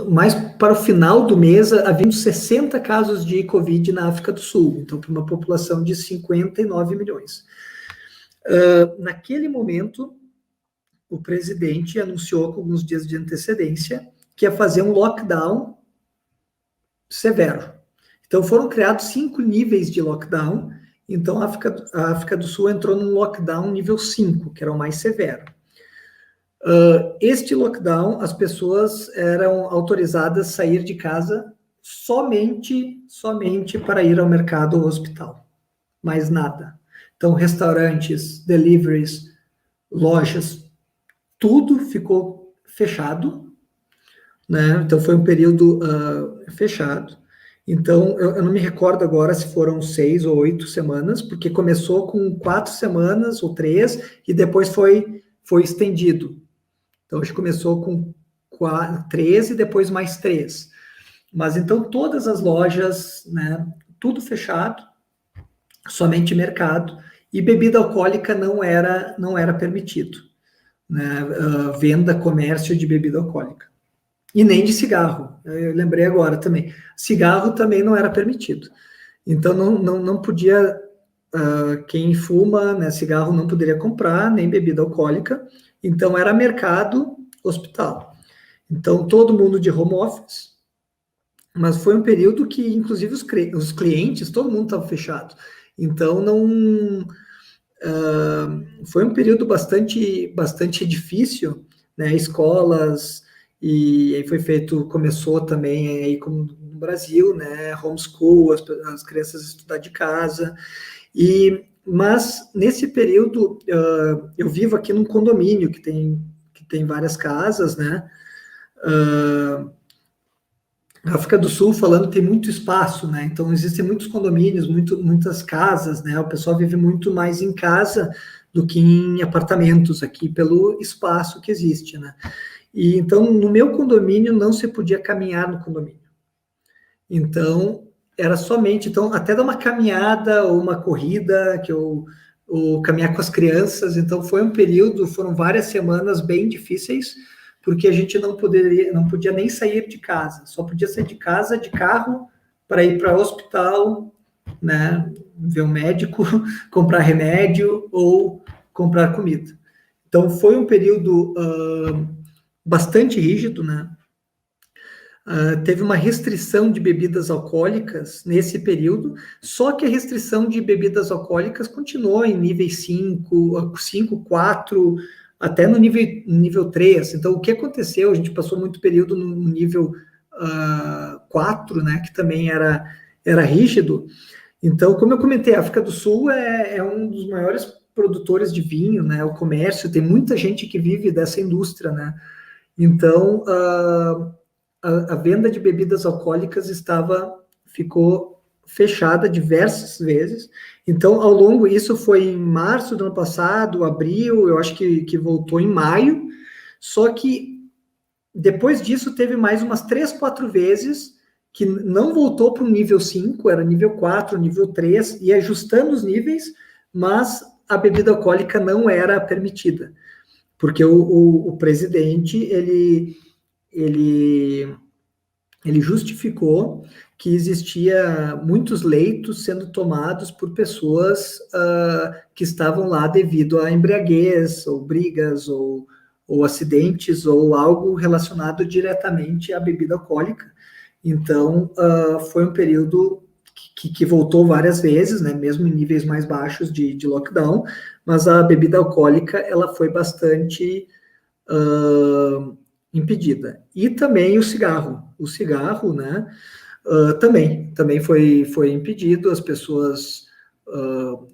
mais para o final do mês, havia 60 casos de Covid na África do Sul, então, para uma população de 59 milhões. Naquele momento, o presidente anunciou com alguns dias de antecedência que ia fazer um lockdown severo. Então, foram criados 5 níveis de lockdown. Então, a África do Sul entrou num lockdown nível 5, que era o mais severo. Este lockdown, as pessoas eram autorizadas a sair de casa somente para ir ao mercado ou ao hospital. Mais nada. Então, restaurantes, deliveries, lojas, tudo ficou fechado, né? Então, foi um período fechado. Então, eu não me recordo agora se foram 6 ou 8 semanas, porque começou com 4 semanas ou 3, e depois foi estendido. Então, acho que começou com 13 e depois mais 3. Mas, então, todas as lojas, né, tudo fechado, somente mercado, e bebida alcoólica não era permitido, né, venda, comércio de bebida alcoólica. E nem de cigarro, eu lembrei agora também. Cigarro também não era permitido. Então, não podia, quem fuma, né, cigarro não poderia comprar, nem bebida alcoólica. Então, era mercado, hospital. Então, todo mundo de home office. Mas foi um período que, inclusive, os clientes, todo mundo estava fechado. Então, foi um período bastante difícil, né? Escolas, e aí começou também aí como no Brasil, né? Homeschool, as crianças estudar de casa. Mas nesse período eu vivo aqui num condomínio que tem várias casas, né? A África do Sul, falando, tem muito espaço, né? Então, existem muitos condomínios, muitas casas, né? O pessoal vive muito mais em casa do que em apartamentos aqui, pelo espaço que existe, né? E então, no meu condomínio, não se podia caminhar no condomínio. Então, era somente, então, até dar uma caminhada ou uma corrida, ou caminhar com as crianças, então foi um período, foram várias semanas bem difíceis, porque a gente não podia nem sair de casa, só podia sair de casa de carro para ir para o hospital, né, ver um médico, comprar remédio ou comprar comida. Então foi um período bastante rígido, né? Teve uma restrição de bebidas alcoólicas nesse período, só que a restrição de bebidas alcoólicas continuou em níveis 5, 4, até no nível 3. Então, o que aconteceu? A gente passou muito período no nível 4, né, que também era rígido. Então, como eu comentei, a África do Sul é um dos maiores produtores de vinho, né, o comércio, tem muita gente que vive dessa indústria, né. Então, a venda de bebidas alcoólicas ficou fechada diversas vezes. Então, ao longo, isso foi em março do ano passado, abril, eu acho que voltou em maio, só que depois disso teve mais umas 3, 4 vezes que não voltou para o nível 5, era nível 4, nível 3, e ajustando os níveis, mas a bebida alcoólica não era permitida, porque o presidente, ele justificou que existia muitos leitos sendo tomados por pessoas que estavam lá devido a embriaguez, ou brigas, ou acidentes, ou algo relacionado diretamente à bebida alcoólica. Então, foi um período que voltou várias vezes, né, mesmo em níveis mais baixos de lockdown, mas a bebida alcoólica, ela foi bastante impedida. E também o cigarro, né, também foi impedido, as pessoas,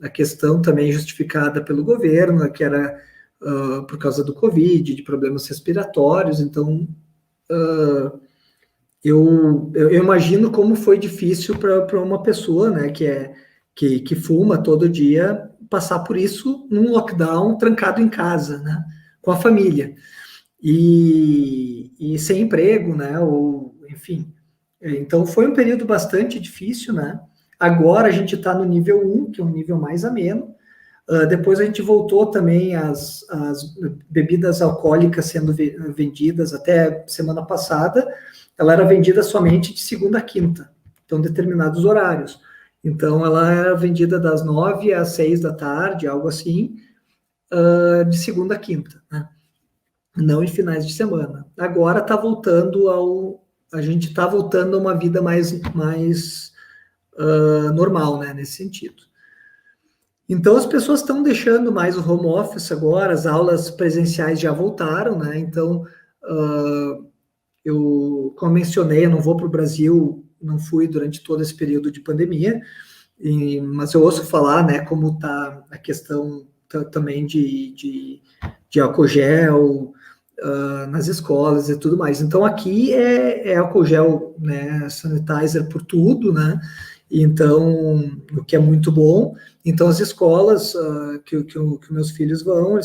a questão também justificada pelo governo, que era por causa do Covid, de problemas respiratórios, então eu imagino como foi difícil para uma pessoa, né, que fuma todo dia, passar por isso num lockdown trancado em casa, né, com a família. E sem emprego, né, ou, enfim. Então, foi um período bastante difícil, né. Agora a gente está no nível 1, que é um nível mais ameno. Depois a gente voltou também as bebidas alcoólicas sendo vendidas até semana passada, ela era vendida somente de segunda a quinta, então determinados horários. Então ela era vendida das 9 às 6 da tarde, algo assim, de segunda a quinta, né? Não em finais de semana. Agora está voltando a gente está voltando a uma vida mais normal, né, nesse sentido. Então, as pessoas estão deixando mais o home office agora, as aulas presenciais já voltaram, né? Então, como mencionei, eu não vou para o Brasil, não fui durante todo esse período de pandemia, mas eu ouço falar, né, como está a questão também de álcool gel nas escolas e tudo mais. Então, aqui é álcool gel, né, sanitizer por tudo, né? Então, o que é muito bom. Então, as escolas que meus filhos vão,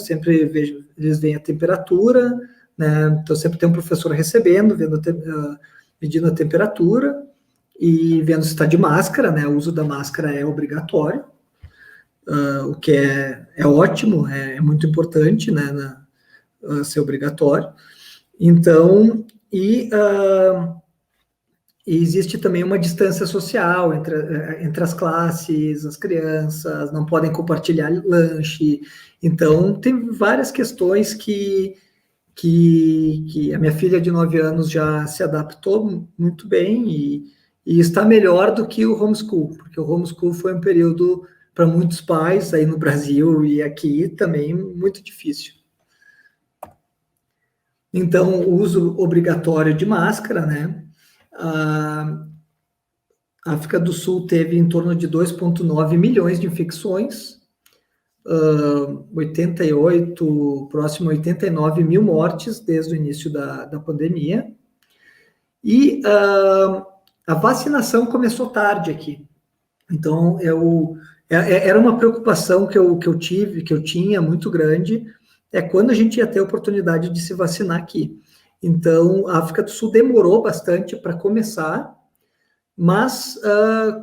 eles veem a temperatura, né? Então, sempre tem um professor recebendo, medindo a temperatura e vendo se está de máscara, né? O uso da máscara é obrigatório, o que é ótimo, é muito importante, né? Ser obrigatório. Então, e existe também uma distância social entre as classes, as crianças, não podem compartilhar lanche. Então, tem várias questões que a minha filha de 9 anos já se adaptou muito bem e está melhor do que o homeschool, porque o homeschool foi um período para muitos pais aí no Brasil e aqui também muito difícil. Então, o uso obrigatório de máscara, né? A África do Sul teve em torno de 2,9 milhões de infecções, próximo a 89 mil mortes desde o início da pandemia. E a vacinação começou tarde aqui. Então, Era uma preocupação que eu tive, que eu tinha muito grande, quando a gente ia ter a oportunidade de se vacinar aqui. Então, a África do Sul demorou bastante para começar, mas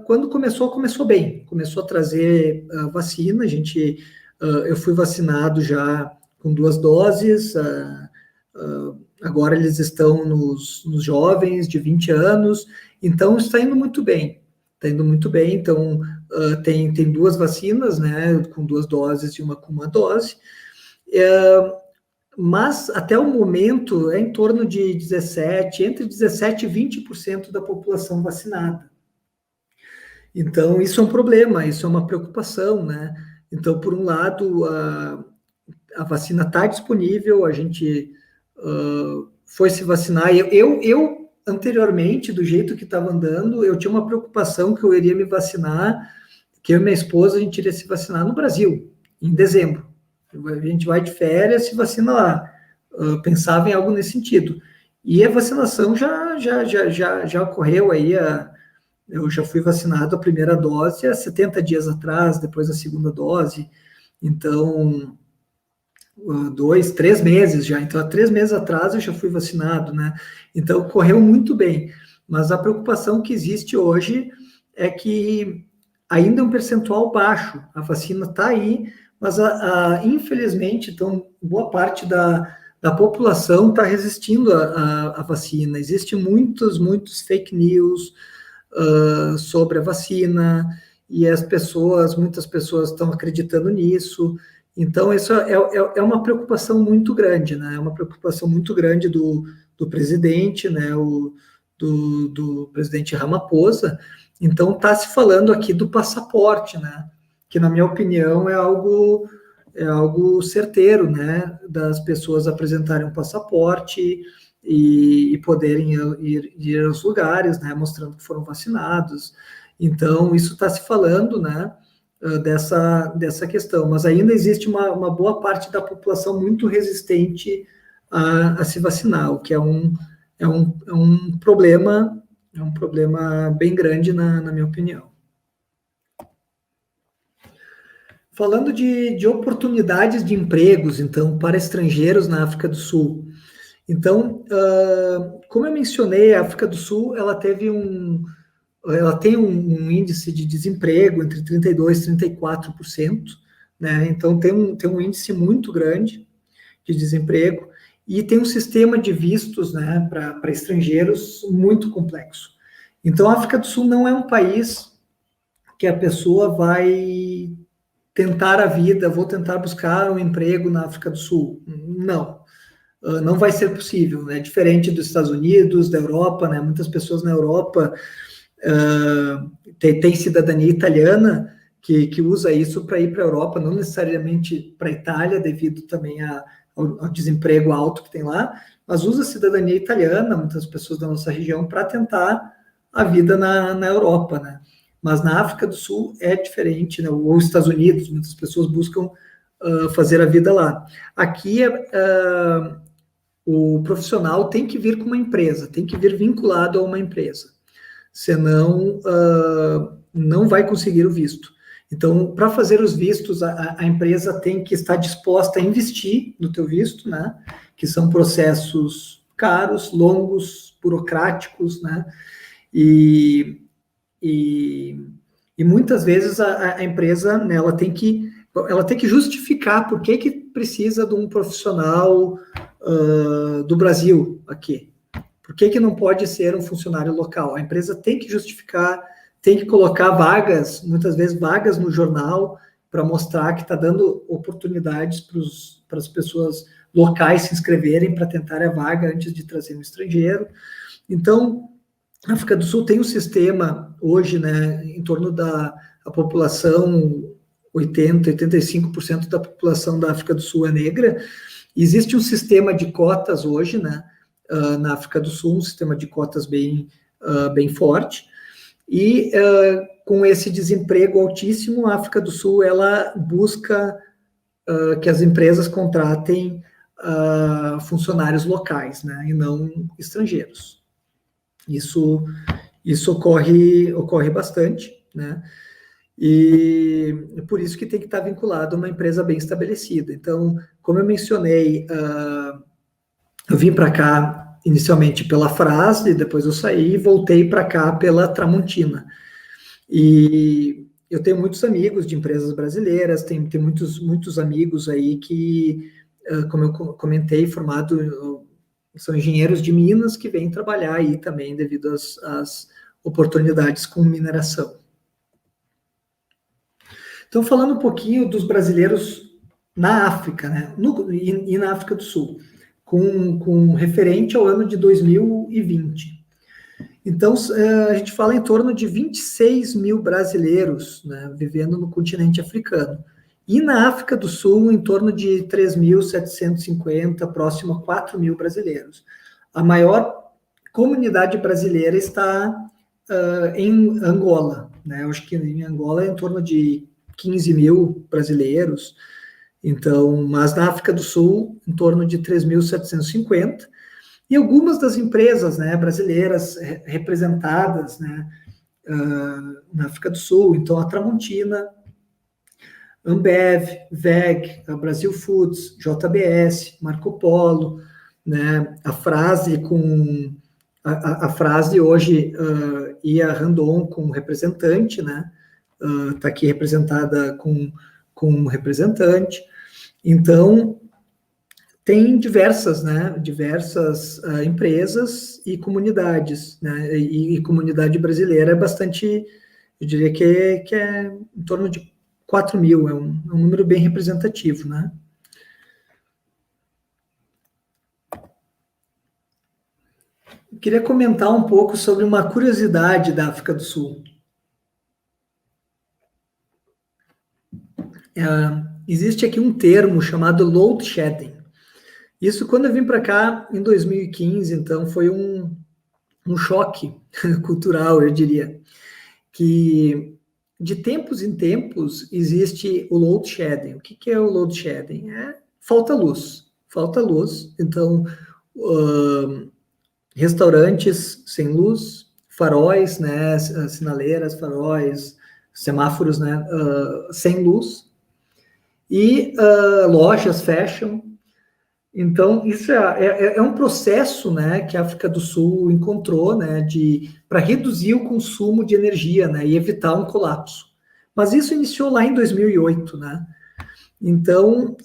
quando começou bem. Começou a trazer vacina, eu fui vacinado já com 2 doses, agora eles estão nos jovens de 20 anos, então está indo muito bem. Está indo muito bem, então tem 2 vacinas, né, com 2 doses e uma com 1 dose, mas até o momento é em torno de entre 17% e 20% da população vacinada. Então, isso é um problema, isso é uma preocupação, né? Então, por um lado, a vacina está disponível, a gente foi se vacinar. Eu, anteriormente, do jeito que estava andando, eu tinha uma preocupação que eu iria me vacinar, que eu e minha esposa, a gente iria se vacinar no Brasil, em dezembro. A gente vai de férias, se vacina lá. Pensava em algo nesse sentido. E a vacinação já ocorreu aí, eu já fui vacinado a primeira dose há 70 dias atrás, depois a segunda dose, então 2, 3 meses já, então há 3 meses atrás eu já fui vacinado, né? Então correu muito bem, mas a preocupação que existe hoje é que ainda é um percentual baixo, a vacina está aí, mas infelizmente, então, boa parte da população está resistindo à vacina, existem muitos fake news sobre a vacina, e muitas pessoas estão acreditando nisso. Então, isso é uma preocupação muito grande, né? É uma preocupação muito grande do presidente, né? Do presidente Ramaphosa. Então, está se falando aqui do passaporte, né? Que, na minha opinião, é algo certeiro, né? Das pessoas apresentarem um passaporte e poderem ir aos lugares, né? Mostrando que foram vacinados. Então, isso está se falando, né? Dessa questão, mas ainda existe uma boa parte da população muito resistente a se vacinar, o que é um problema bem grande na minha opinião. Falando de oportunidades de empregos, então, para estrangeiros na África do Sul. Então, como eu mencionei, a África do Sul, ela tem um índice de desemprego entre 32% e 34%, né? Então tem um índice muito grande de desemprego e tem um sistema de vistos, né, para estrangeiros muito complexo. Então a África do Sul não é um país que a pessoa vai tentar a vida, vou tentar buscar um emprego na África do Sul. Não vai ser possível, né? Diferente dos Estados Unidos, da Europa, né? Muitas pessoas na Europa tem cidadania italiana que usa isso para ir para a Europa, não necessariamente para a Itália, devido também ao desemprego alto que tem lá, mas usa a cidadania italiana, muitas pessoas da nossa região, para tentar a vida na Europa, né? Mas na África do Sul é diferente, né? Ou Estados Unidos, muitas pessoas buscam fazer a vida lá. Aqui o profissional tem que vir com uma empresa, tem que vir vinculado a uma empresa. Senão não vai conseguir o visto. Então, para fazer os vistos, a empresa tem que estar disposta a investir no teu visto, né? Que são processos caros, longos, burocráticos, né? E muitas vezes a empresa, né, ela tem que justificar por que precisa de um profissional do Brasil aqui. Por que não pode ser um funcionário local? A empresa tem que justificar, tem que colocar vagas, muitas vezes vagas no jornal, para mostrar que está dando oportunidades para as pessoas locais se inscreverem para tentar a vaga antes de trazer um estrangeiro. Então, a África do Sul tem um sistema hoje, né, em torno da população, 85% da população da África do Sul é negra. Existe um sistema de cotas hoje, né, na África do Sul, um sistema de cotas bem forte, e com esse desemprego altíssimo, a África do Sul, ela busca que as empresas contratem funcionários locais, né, e não estrangeiros. Isso ocorre bastante, né, E por isso que tem que estar vinculado a uma empresa bem estabelecida. Então, como eu mencionei, eu vim para cá inicialmente pela Fras, depois eu saí e voltei para cá pela Tramontina. E eu tenho muitos amigos de empresas brasileiras, tenho muitos amigos aí que, como eu comentei, são engenheiros de Minas que vêm trabalhar aí também devido às oportunidades com mineração. Então, falando um pouquinho dos brasileiros na África, né? E na África do Sul, com referente ao ano de 2020. Então, a gente fala em torno de 26 mil brasileiros, né, vivendo no continente africano. E na África do Sul, em torno de 3.750, próximo a 4 mil brasileiros. A maior comunidade brasileira está em Angola, né? Eu acho que em Angola é em torno de 15 mil brasileiros. Então, mas na África do Sul, em torno de 3.750. E algumas das empresas, né, brasileiras representadas, né, na África do Sul, então a Tramontina, Ambev, WEG, a Brasil Foods, JBS, Marco Polo, né, a Frase a Frase hoje e a Randon com representante, né, está aqui representada com um representante. Então, tem diversas empresas e comunidades, né? E comunidade brasileira é bastante, eu diria que é em torno de 4 mil, é um número bem representativo, né? Eu queria comentar um pouco sobre uma curiosidade da África do Sul. Existe aqui um termo chamado load shedding. Isso, quando eu vim para cá em 2015, então foi um choque cultural, eu diria, que de tempos em tempos existe o load shedding. O que é o load shedding? Falta luz. Então, restaurantes sem luz, faróis, né, sinaleiras, faróis, semáforos, né, sem luz, e lojas fecham. Então, isso é um processo, né, que a África do Sul encontrou, né, para reduzir o consumo de energia, né, e evitar um colapso. Mas isso iniciou lá em 2008, né? Então,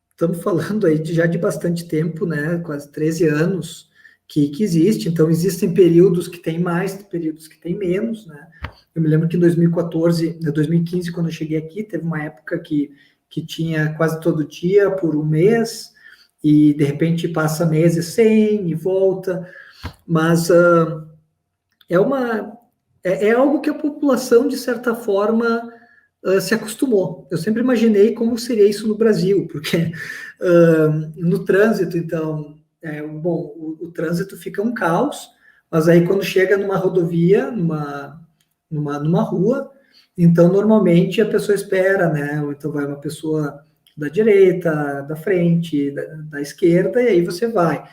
estamos falando aí já de bastante tempo, né, quase 13 anos que existe. Então, existem períodos que tem mais, períodos que tem menos, né? Eu me lembro que em 2015, quando eu cheguei aqui, teve uma época que tinha quase todo dia por um mês, e de repente passa meses sem e volta, mas é algo que a população, de certa forma, se acostumou. Eu sempre imaginei como seria isso no Brasil, porque no trânsito, então, o trânsito fica um caos, mas aí quando chega numa rodovia, numa rua, então, normalmente, a pessoa espera, né? Ou então vai uma pessoa da direita, da frente, da esquerda, e aí você vai.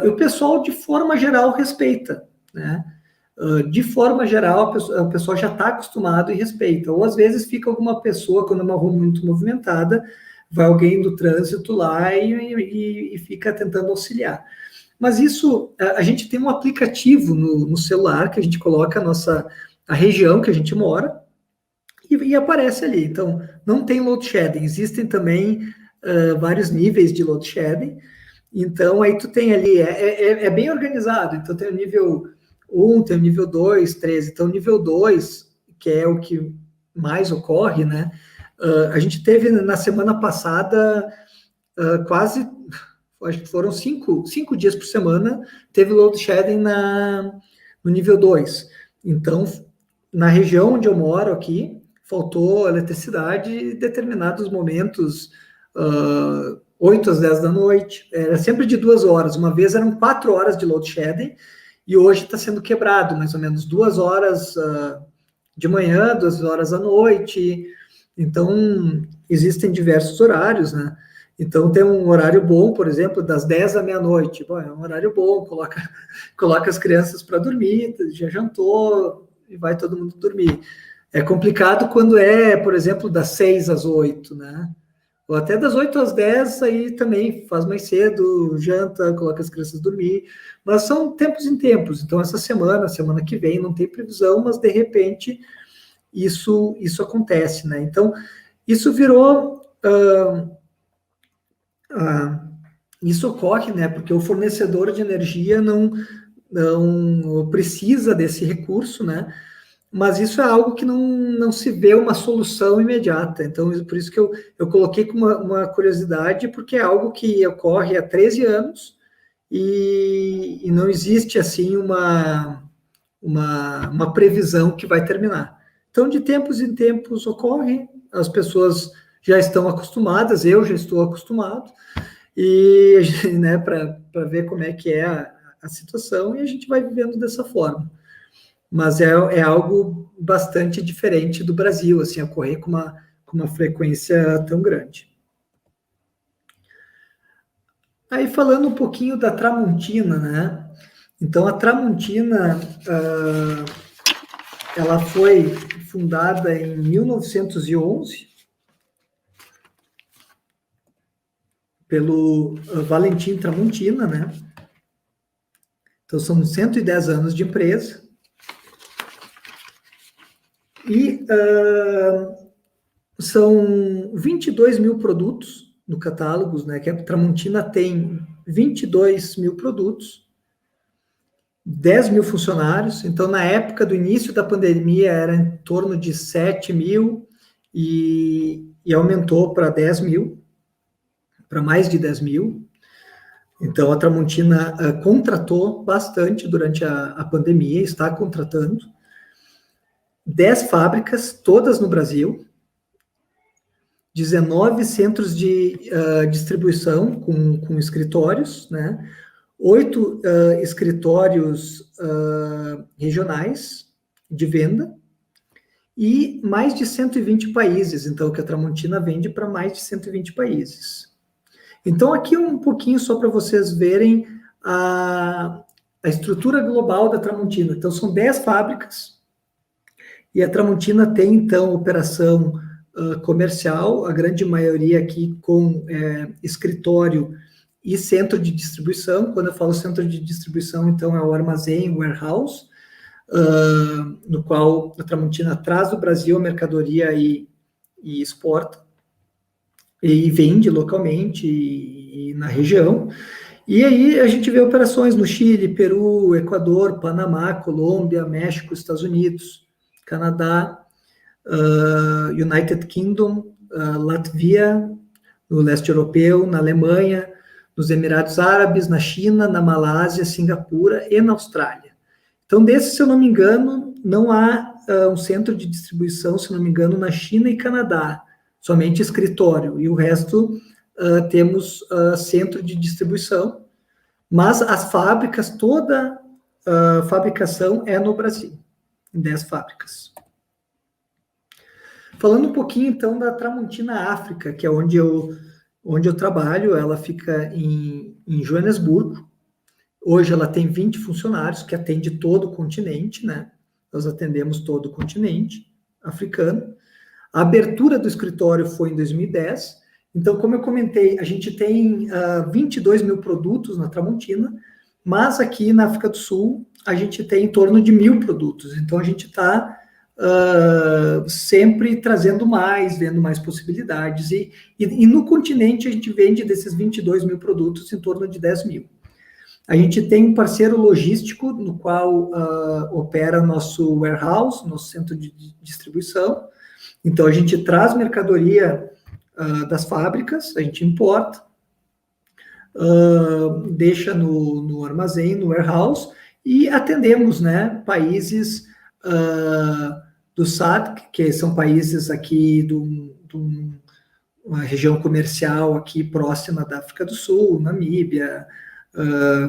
E o pessoal, de forma geral, respeita, né? De forma geral, o pessoal já está acostumado e respeita. Ou, às vezes, fica alguma pessoa, quando é uma rua muito movimentada, vai alguém do trânsito lá e fica tentando auxiliar. Mas isso, a gente tem um aplicativo no celular, que a gente coloca a região que a gente mora, e aparece ali. Então, não tem load shedding. Existem também vários níveis de load shedding. Então, aí tu tem ali, é bem organizado. Então, tem o nível 1, tem o nível 2, 3. Então, o nível 2, que é o que mais ocorre, né? A gente teve na semana passada quase, acho que foram 5 dias por semana, teve load shedding no nível 2. Então, na região onde eu moro aqui, faltou eletricidade em determinados momentos, 8 às 10 da noite, era sempre de 2 horas, uma vez eram 4 horas de load shedding, e hoje está sendo quebrado, mais ou menos 2 horas de manhã, 2 horas à noite. Então, existem diversos horários, né? Então, tem um horário bom, por exemplo, das 10 à meia-noite. Bom, é um horário bom, coloca as crianças para dormir, já jantou, e vai todo mundo dormir. É complicado quando é, por exemplo, das 6 às 8, né? Ou até das 8 às 10, aí também faz mais cedo, janta, coloca as crianças dormir. Mas são tempos em tempos. Então, essa semana que vem, não tem previsão, mas de repente isso acontece, né? Então, isso virou. Isso ocorre, né? Porque o fornecedor de energia não precisa desse recurso, né? Mas isso é algo que não se vê uma solução imediata. Então, por isso que eu coloquei como uma curiosidade, porque é algo que ocorre há 13 anos e não existe, assim, uma previsão que vai terminar. Então, de tempos em tempos ocorre, as pessoas já estão acostumadas, eu já estou acostumado, e, né, para ver como é que é a situação, e a gente vai vivendo dessa forma. Mas é algo bastante diferente do Brasil, assim, ocorrer com uma frequência tão grande. Aí, falando um pouquinho da Tramontina, né? Então, a Tramontina, ela foi fundada em 1911 pelo Valentim Tramontina, né? Então, são 110 anos de empresa. E são 22 mil produtos no catálogo, né? Que a Tramontina tem 22 mil produtos, 10 mil funcionários. Então, na época do início da pandemia, era em torno de 7 mil e aumentou para 10 mil, para mais de 10 mil. Então, a Tramontina contratou bastante durante a pandemia, está contratando 10 fábricas, todas no Brasil, 19 centros de distribuição com escritórios, né? 8 escritórios regionais de venda e mais de 120 países. Então, que a Tramontina vende para mais de 120 países. Então, aqui um pouquinho só para vocês verem a estrutura global da Tramontina. Então, são 10 fábricas, e a Tramontina tem, então, operação comercial, a grande maioria aqui com escritório e centro de distribuição. Quando eu falo centro de distribuição, então, é o armazém, o warehouse, no qual a Tramontina traz do Brasil a mercadoria e exporta, e vende localmente e na região. E aí a gente vê operações no Chile, Peru, Equador, Panamá, Colômbia, México, Estados Unidos, Canadá, United Kingdom, Latvia, no leste europeu, na Alemanha, nos Emirados Árabes, na China, na Malásia, Singapura e na Austrália. Então, desses, se eu não me engano, não há um centro de distribuição, se eu não me engano, na China e Canadá, somente escritório, e o resto temos centro de distribuição, mas as fábricas, toda a fabricação é no Brasil, em 10 fábricas. Falando um pouquinho, então, da Tramontina África, que é onde eu trabalho, ela fica em Joanesburgo. Hoje ela tem 20 funcionários, que atende todo o continente, né? Nós atendemos todo o continente africano. A abertura do escritório foi em 2010. Então, como eu comentei, a gente tem 22 mil produtos na Tramontina, mas aqui na África do Sul a gente tem em torno de 1.000 produtos. Então, a gente está sempre trazendo mais, vendo mais possibilidades. E no continente a gente vende desses 22 mil produtos em torno de 10 mil. A gente tem um parceiro logístico no qual opera nosso warehouse, nosso centro de distribuição. Então, a gente traz mercadoria das fábricas, a gente importa, deixa no armazém, no warehouse, e atendemos, né, países do SADC, que são países aqui uma região comercial aqui próxima da África do Sul, Namíbia,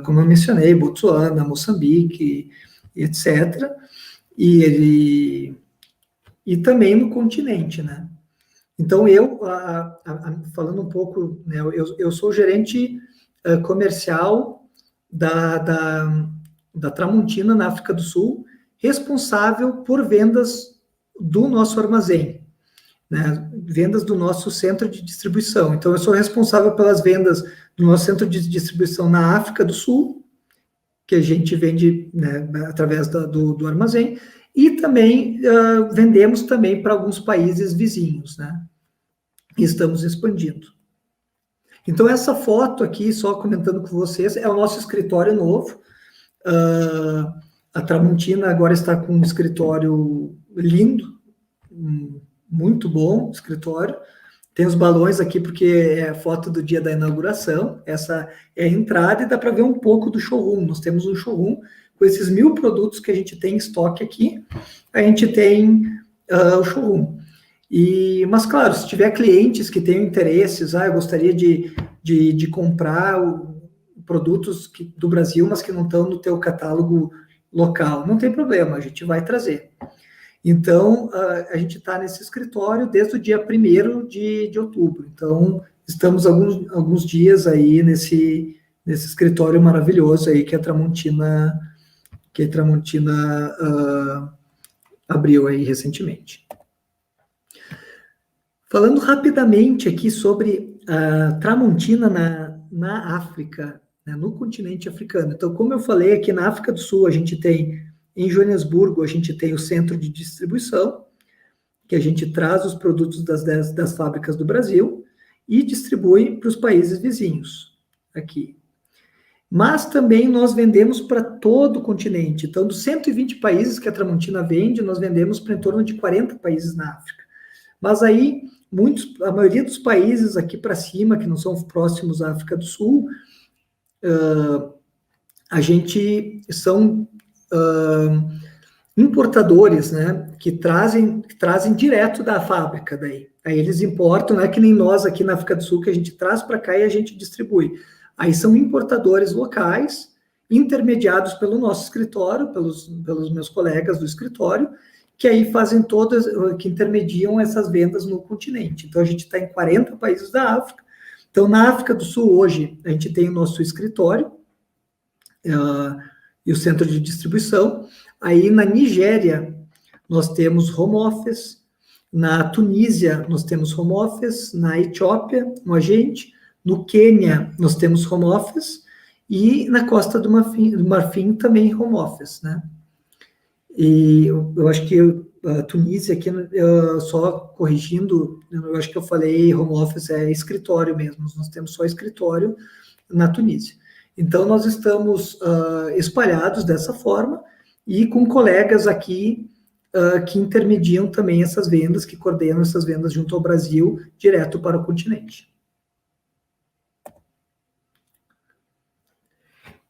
como eu mencionei, Botsuana, Moçambique, etc. E também no continente, né? Então, falando um pouco, né, eu sou gerente comercial da Tramontina na África do Sul, responsável por vendas do nosso armazém, né? Vendas do nosso centro de distribuição. Então, eu sou responsável pelas vendas do nosso centro de distribuição na África do Sul, que a gente vende, né, através do armazém, e também vendemos também para alguns países vizinhos, né? E estamos expandindo. Então, essa foto aqui, só comentando com vocês, é o nosso escritório novo. A Tramontina agora está com um escritório lindo, muito bom escritório. Tem os balões aqui porque é a foto do dia da inauguração. Essa é a entrada e dá para ver um pouco do showroom. Nós temos um showroom com esses 1000 produtos que a gente tem em estoque aqui. A gente tem o showroom. Mas, claro, se tiver clientes que tenham interesses, eu gostaria de comprar produtos do Brasil, mas que não estão no teu catálogo local, não tem problema, a gente vai trazer. Então, a gente está nesse escritório desde o dia 1º de outubro. Então, estamos alguns dias aí nesse escritório maravilhoso aí que a Tramontina abriu aí recentemente. Falando rapidamente aqui sobre a Tramontina na África, né, no continente africano. Então, como eu falei, aqui na África do Sul, a gente tem, em Joanesburgo, a gente tem o centro de distribuição, que a gente traz os produtos das fábricas do Brasil e distribui para os países vizinhos, aqui. Mas também nós vendemos para todo o continente. Então, dos 120 países que a Tramontina vende, nós vendemos para em torno de 40 países na África. Mas aí, a maioria dos países aqui para cima, que não são próximos à África do Sul, a gente são importadores, né, que trazem direto da fábrica daí. Aí eles importam, não é que nem nós aqui na África do Sul, que a gente traz para cá e a gente distribui. Aí são importadores locais, intermediados pelo nosso escritório, pelos meus colegas do escritório, que aí fazem que intermediam essas vendas no continente. Então, a gente está em 40 países da África. Então, na África do Sul, hoje, a gente tem o nosso escritório e o centro de distribuição. Aí, na Nigéria, nós temos home office. Na Tunísia, nós temos home office. Na Etiópia, um agente. No Quênia, nós temos home office. E na Costa do Marfim também home office, né? E eu acho que a Tunísia aqui, só corrigindo, eu acho que eu falei home office é escritório mesmo, nós temos só escritório na Tunísia. Então, nós estamos espalhados dessa forma e com colegas aqui que intermediam também essas vendas, que coordenam essas vendas junto ao Brasil, direto para o continente.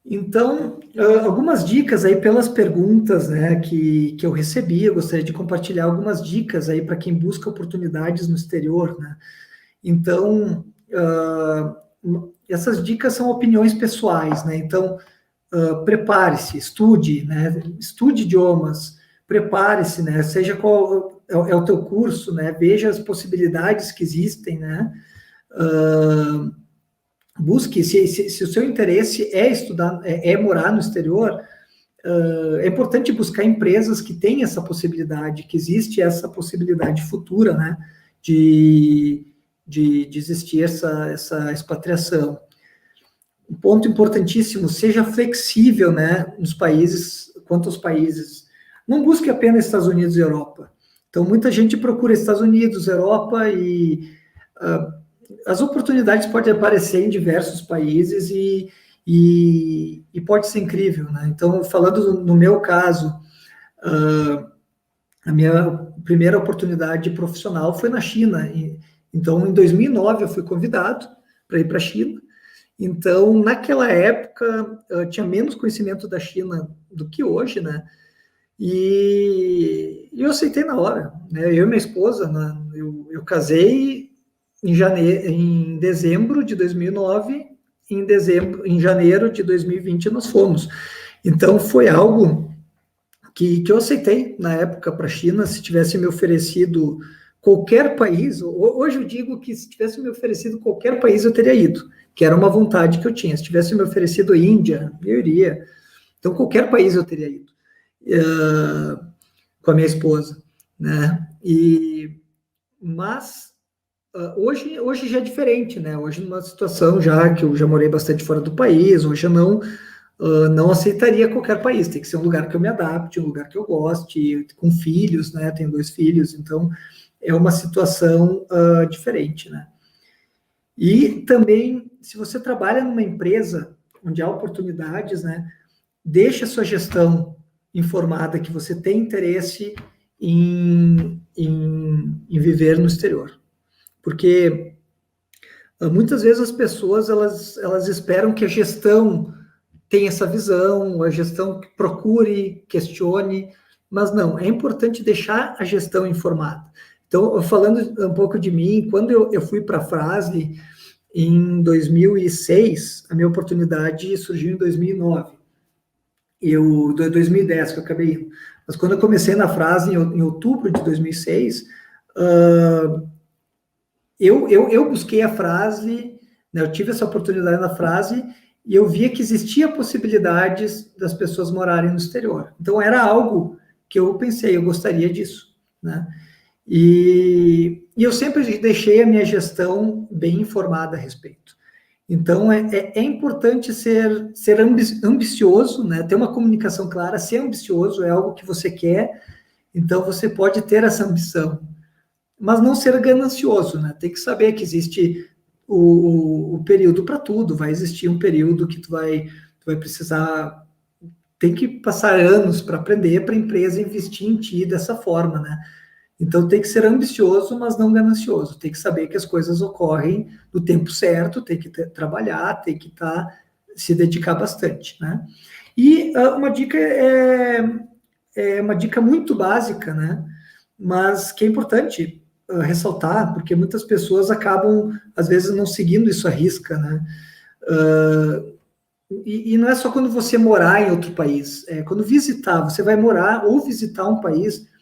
Então, algumas dicas aí pelas perguntas, né, que eu recebi, eu gostaria de compartilhar algumas dicas aí para quem busca oportunidades no exterior, né. Então, essas dicas são opiniões pessoais, né, então, prepare-se, estude, né, estude idiomas, prepare-se, né, seja qual é o teu curso, né, veja as possibilidades que existem, né, busque, se o seu interesse é estudar, é morar no exterior, é importante buscar empresas que têm essa possibilidade, que existe essa possibilidade futura, né, de existir essa expatriação. Um ponto importantíssimo, seja flexível, né, nos países, quanto aos países. Não busque apenas Estados Unidos e Europa. Então, muita gente procura Estados Unidos, Europa e as oportunidades podem aparecer em diversos países e pode ser incrível, né? Então, falando no meu caso, a minha primeira oportunidade profissional foi na China. Então, em 2009, eu fui convidado para ir para a China. Então, naquela época, eu tinha menos conhecimento da China do que hoje, né? E eu aceitei na hora, né? Eu e minha esposa, né? Eu casei em dezembro de 2009, em janeiro de 2020 nós fomos. Então, foi algo que eu aceitei na época para a China. Se tivesse me oferecido qualquer país, hoje eu digo que se tivesse me oferecido qualquer país eu teria ido, que era uma vontade que eu tinha. Se tivesse me oferecido Índia, eu iria. Então, qualquer país eu teria ido com a minha esposa. né? Mas hoje já é diferente, né? Hoje numa situação já que eu já morei bastante fora do país, hoje eu não aceitaria qualquer país, tem que ser um lugar que eu me adapte, um lugar que eu goste, com filhos, né? Tenho 2 filhos, então é uma situação diferente, né? E também, se você trabalha numa empresa onde há oportunidades, né? Deixa a sua gestão informada que você tem interesse em viver no exterior. Porque muitas vezes as pessoas elas esperam que a gestão tenha essa visão, a gestão procure, questione, mas não, é importante deixar a gestão informada. Então, falando um pouco de mim, quando eu fui para a Fras-le em 2006, a minha oportunidade surgiu em 2009. 2010 que eu acabei indo. Mas quando eu comecei na Fras-le em outubro de 2006, eu busquei a Fras-le, né, eu tive essa oportunidade na Fras-le e eu via que existia possibilidades das pessoas morarem no exterior. Então, era algo que eu pensei, eu gostaria disso, né? E eu sempre deixei a minha gestão bem informada a respeito. Então, é importante ser ambicioso, né? Ter uma comunicação clara, ser ambicioso é algo que você quer, então você pode ter essa ambição, mas não ser ganancioso, né? Tem que saber que existe o período para tudo, vai existir um período que tu vai precisar, tem que passar anos para aprender, para a empresa investir em ti dessa forma, né? Então tem que ser ambicioso, mas não ganancioso, tem que saber que as coisas ocorrem no tempo certo, tem que trabalhar, tem que se dedicar bastante, né? E uma dica é uma dica muito básica, né? Mas que é importante ressaltar, porque muitas pessoas acabam, às vezes, não seguindo isso à risca, né? E não é só quando você morar em outro país, é quando você vai morar ou visitar um país,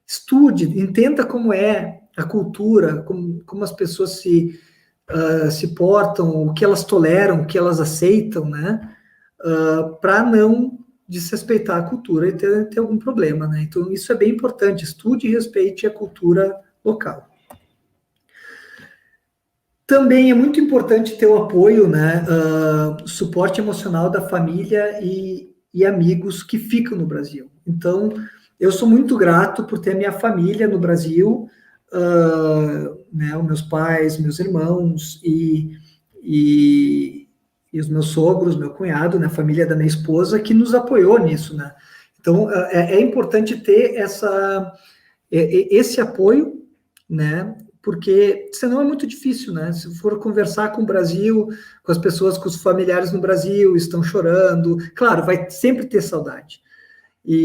estude, entenda como é a cultura, como as pessoas se portam, o que elas toleram, o que elas aceitam, né? Para não desrespeitar a cultura e ter algum problema, né? Então, isso é bem importante, estude e respeite a cultura local. Também é muito importante ter o apoio, né, suporte emocional da família e amigos que ficam no Brasil. Então, eu sou muito grato por ter minha família no Brasil, né, os meus pais, meus irmãos e os meus sogros, meu cunhado, né, a família da minha esposa, que nos apoiou nisso, né? Então, é importante ter esse apoio, né? Porque senão é muito difícil, né? Se for conversar com o Brasil, com as pessoas, com os familiares no Brasil, estão chorando, claro, vai sempre ter saudade.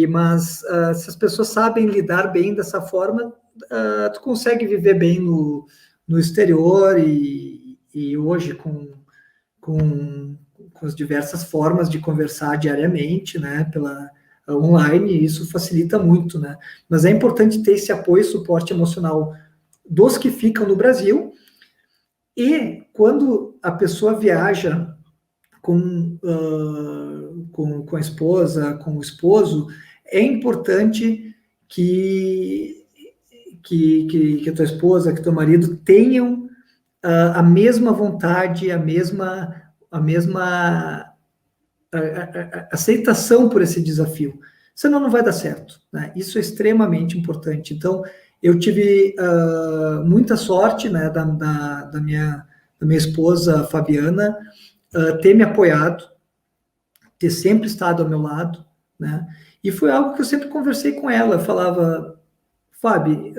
Mas se as pessoas sabem lidar bem dessa forma, tu consegue viver bem no exterior e hoje com as diversas formas de conversar diariamente, né? Pela online, isso facilita muito, né? Mas é importante ter esse apoio e suporte emocional dos que ficam no Brasil, e quando a pessoa viaja com a esposa, com o esposo, é importante que a tua esposa, que teu marido tenham a mesma vontade, a mesma aceitação por esse desafio. Senão não vai dar certo, né? Isso é extremamente importante. Então, eu tive muita sorte, né, da minha esposa Fabiana ter me apoiado, ter sempre estado ao meu lado, né? E foi algo que eu sempre conversei com ela. Eu falava, Fábio,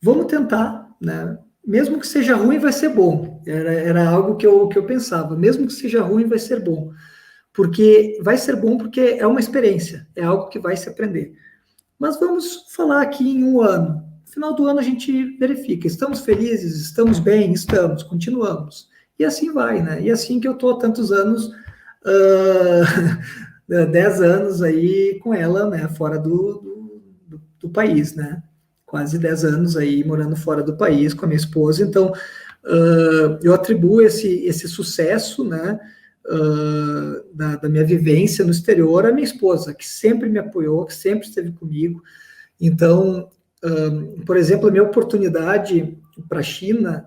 vamos tentar, né? Mesmo que seja ruim, vai ser bom. Era algo que eu pensava. Mesmo que seja ruim, vai ser bom. Porque vai ser bom porque é uma experiência, é algo que vai se aprender. Mas vamos falar aqui em um ano. No final do ano a gente verifica. Estamos felizes? Estamos bem? Estamos. Continuamos. E assim vai, né? E assim que eu estou há tantos anos, 10 anos aí com ela, né? Fora do país, né? Quase 10 anos aí morando fora do país com a minha esposa. Então, eu atribuo esse sucesso, né? Da minha vivência no exterior à minha esposa, que sempre me apoiou, que sempre esteve comigo, Então, por exemplo, a minha oportunidade para a China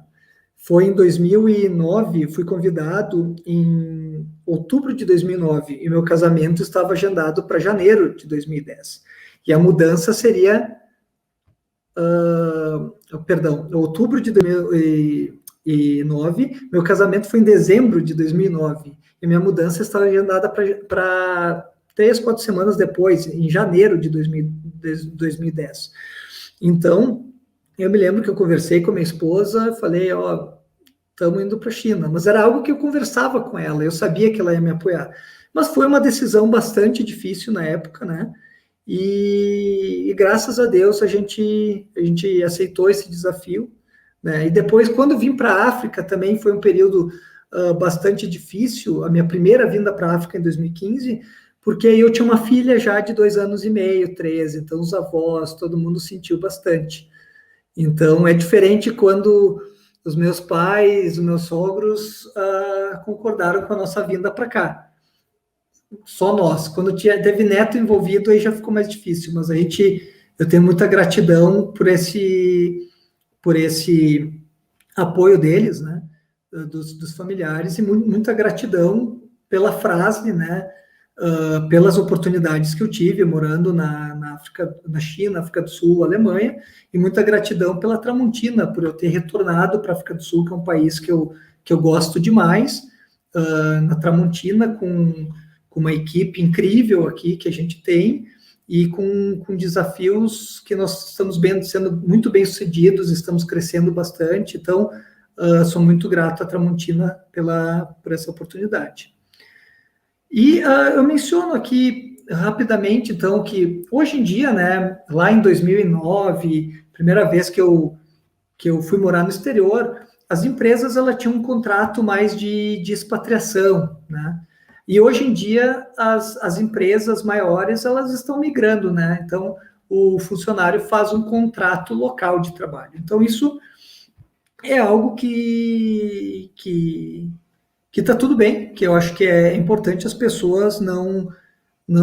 foi em 2009, fui convidado em outubro de 2009, e meu casamento estava agendado para janeiro de 2010. E a mudança seria, outubro de 2009, meu casamento foi em dezembro de 2009, e minha mudança estava agendada para 3, 4 semanas depois, em janeiro de 2010. Então, eu me lembro que eu conversei com a minha esposa, falei, ó, estamos indo para a China, mas era algo que eu conversava com ela, eu sabia que ela ia me apoiar. Mas foi uma decisão bastante difícil na época, né? E graças a Deus a gente aceitou esse desafio, né? E depois, quando vim para a África, também foi um período bastante difícil, a minha primeira vinda para a África em 2015, porque eu tinha uma filha já de 2 anos e meio, 13, então os avós, todo mundo sentiu bastante. Então, é diferente quando os meus pais, os meus sogros concordaram com a nossa vinda para cá. Só nós. Quando teve neto envolvido, aí já ficou mais difícil, mas eu tenho muita gratidão por esse apoio deles, né, dos familiares, e muita gratidão pela frase, né, pelas oportunidades que eu tive morando na África, na China, África do Sul, Alemanha, e muita gratidão pela Tramontina, por eu ter retornado para a África do Sul, que é um país que eu gosto demais, na Tramontina, com uma equipe incrível aqui que a gente tem, e com desafios que nós estamos sendo muito bem sucedidos, estamos crescendo bastante, então sou muito grato à Tramontina por essa oportunidade. E eu menciono aqui rapidamente, então, que hoje em dia, né, lá em 2009, primeira vez que eu fui morar no exterior, as empresas elas tinham um contrato mais de expatriação, né? E hoje em dia as empresas maiores elas estão migrando, né? Então o funcionário faz um contrato local de trabalho. Então isso é algo que está tudo bem, que eu acho que é importante as pessoas não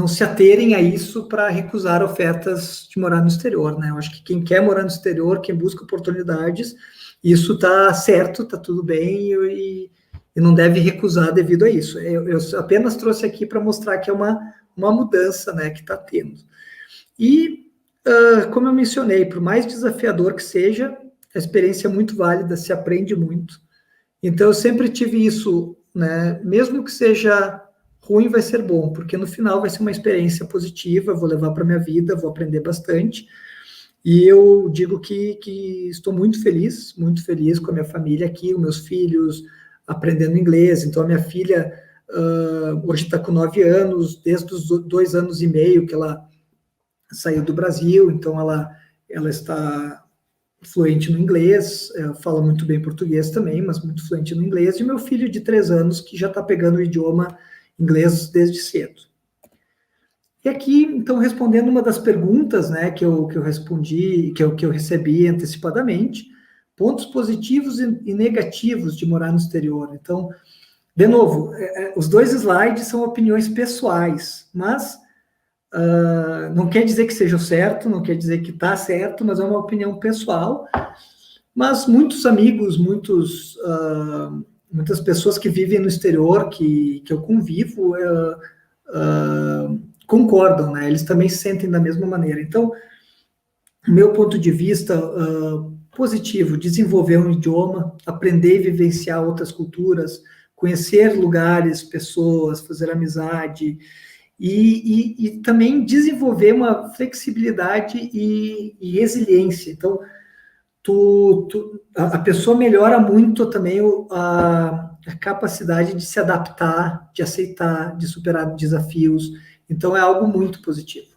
se aterem a isso para recusar ofertas de morar no exterior, né? Eu acho que quem quer morar no exterior, quem busca oportunidades, isso está certo, está tudo bem e não deve recusar devido a isso. Eu apenas trouxe aqui para mostrar que é uma mudança, né, que está tendo. E, como eu mencionei, por mais desafiador que seja, a experiência é muito válida, se aprende muito. Então, eu sempre tive isso, né, mesmo que seja ruim, vai ser bom, porque no final vai ser uma experiência positiva, vou levar para minha vida, vou aprender bastante. E eu digo que estou muito feliz com a minha família aqui, os meus filhos aprendendo inglês. Então, a minha filha hoje está com 9 anos, desde os 2 anos e meio que ela saiu do Brasil, então ela está fluente no inglês, fala muito bem português também, mas muito fluente no inglês. E meu filho de 3 anos, que já está pegando o idioma inglês desde cedo. E aqui, então, respondendo uma das perguntas, né, que eu respondi, que eu recebi antecipadamente, pontos positivos e negativos de morar no exterior. Então, de novo, os 2 slides são opiniões pessoais, mas não quer dizer que seja certo, não quer dizer que está certo, mas é uma opinião pessoal. Mas muitos amigos, muitas pessoas que vivem no exterior, que eu convivo, concordam, né? Eles também se sentem da mesma maneira. Então, meu ponto de vista positivo, desenvolver um idioma, aprender e vivenciar outras culturas, conhecer lugares, pessoas, fazer amizade e também desenvolver uma flexibilidade e resiliência. Então, a pessoa melhora muito também a capacidade de se adaptar, de aceitar, de superar desafios. Então, é algo muito positivo.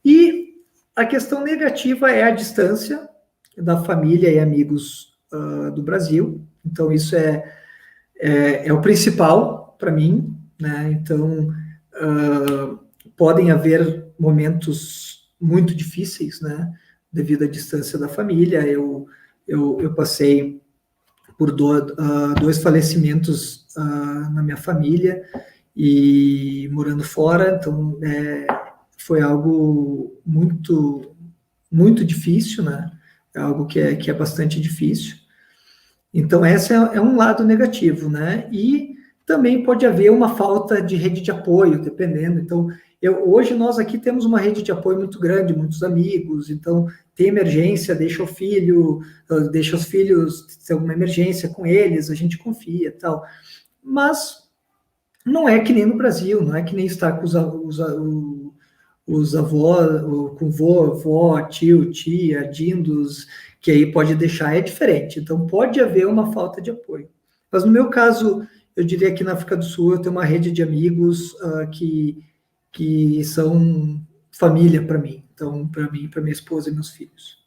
E a questão negativa é a distância da família e amigos do Brasil. Então, isso é o principal para mim, né? Então, podem haver momentos muito difíceis, né? Devido à distância da família. Eu passei por 2 falecimentos na minha família e morando fora, então foi algo muito, muito difícil, né? É algo que é bastante difícil. Então, esse é um lado negativo, né? E também pode haver uma falta de rede de apoio, dependendo. Então, hoje nós aqui temos uma rede de apoio muito grande, muitos amigos, então tem emergência, deixa os filhos ter alguma emergência com eles, a gente confia e tal. Mas não é que nem no Brasil, não é que nem estar com os avós, com vó, tio, tia, dindos, que aí pode deixar, é diferente. Então, pode haver uma falta de apoio. Mas no meu caso, eu diria que na África do Sul eu tenho uma rede de amigos que são família para mim. Então, para mim, para minha esposa e meus filhos.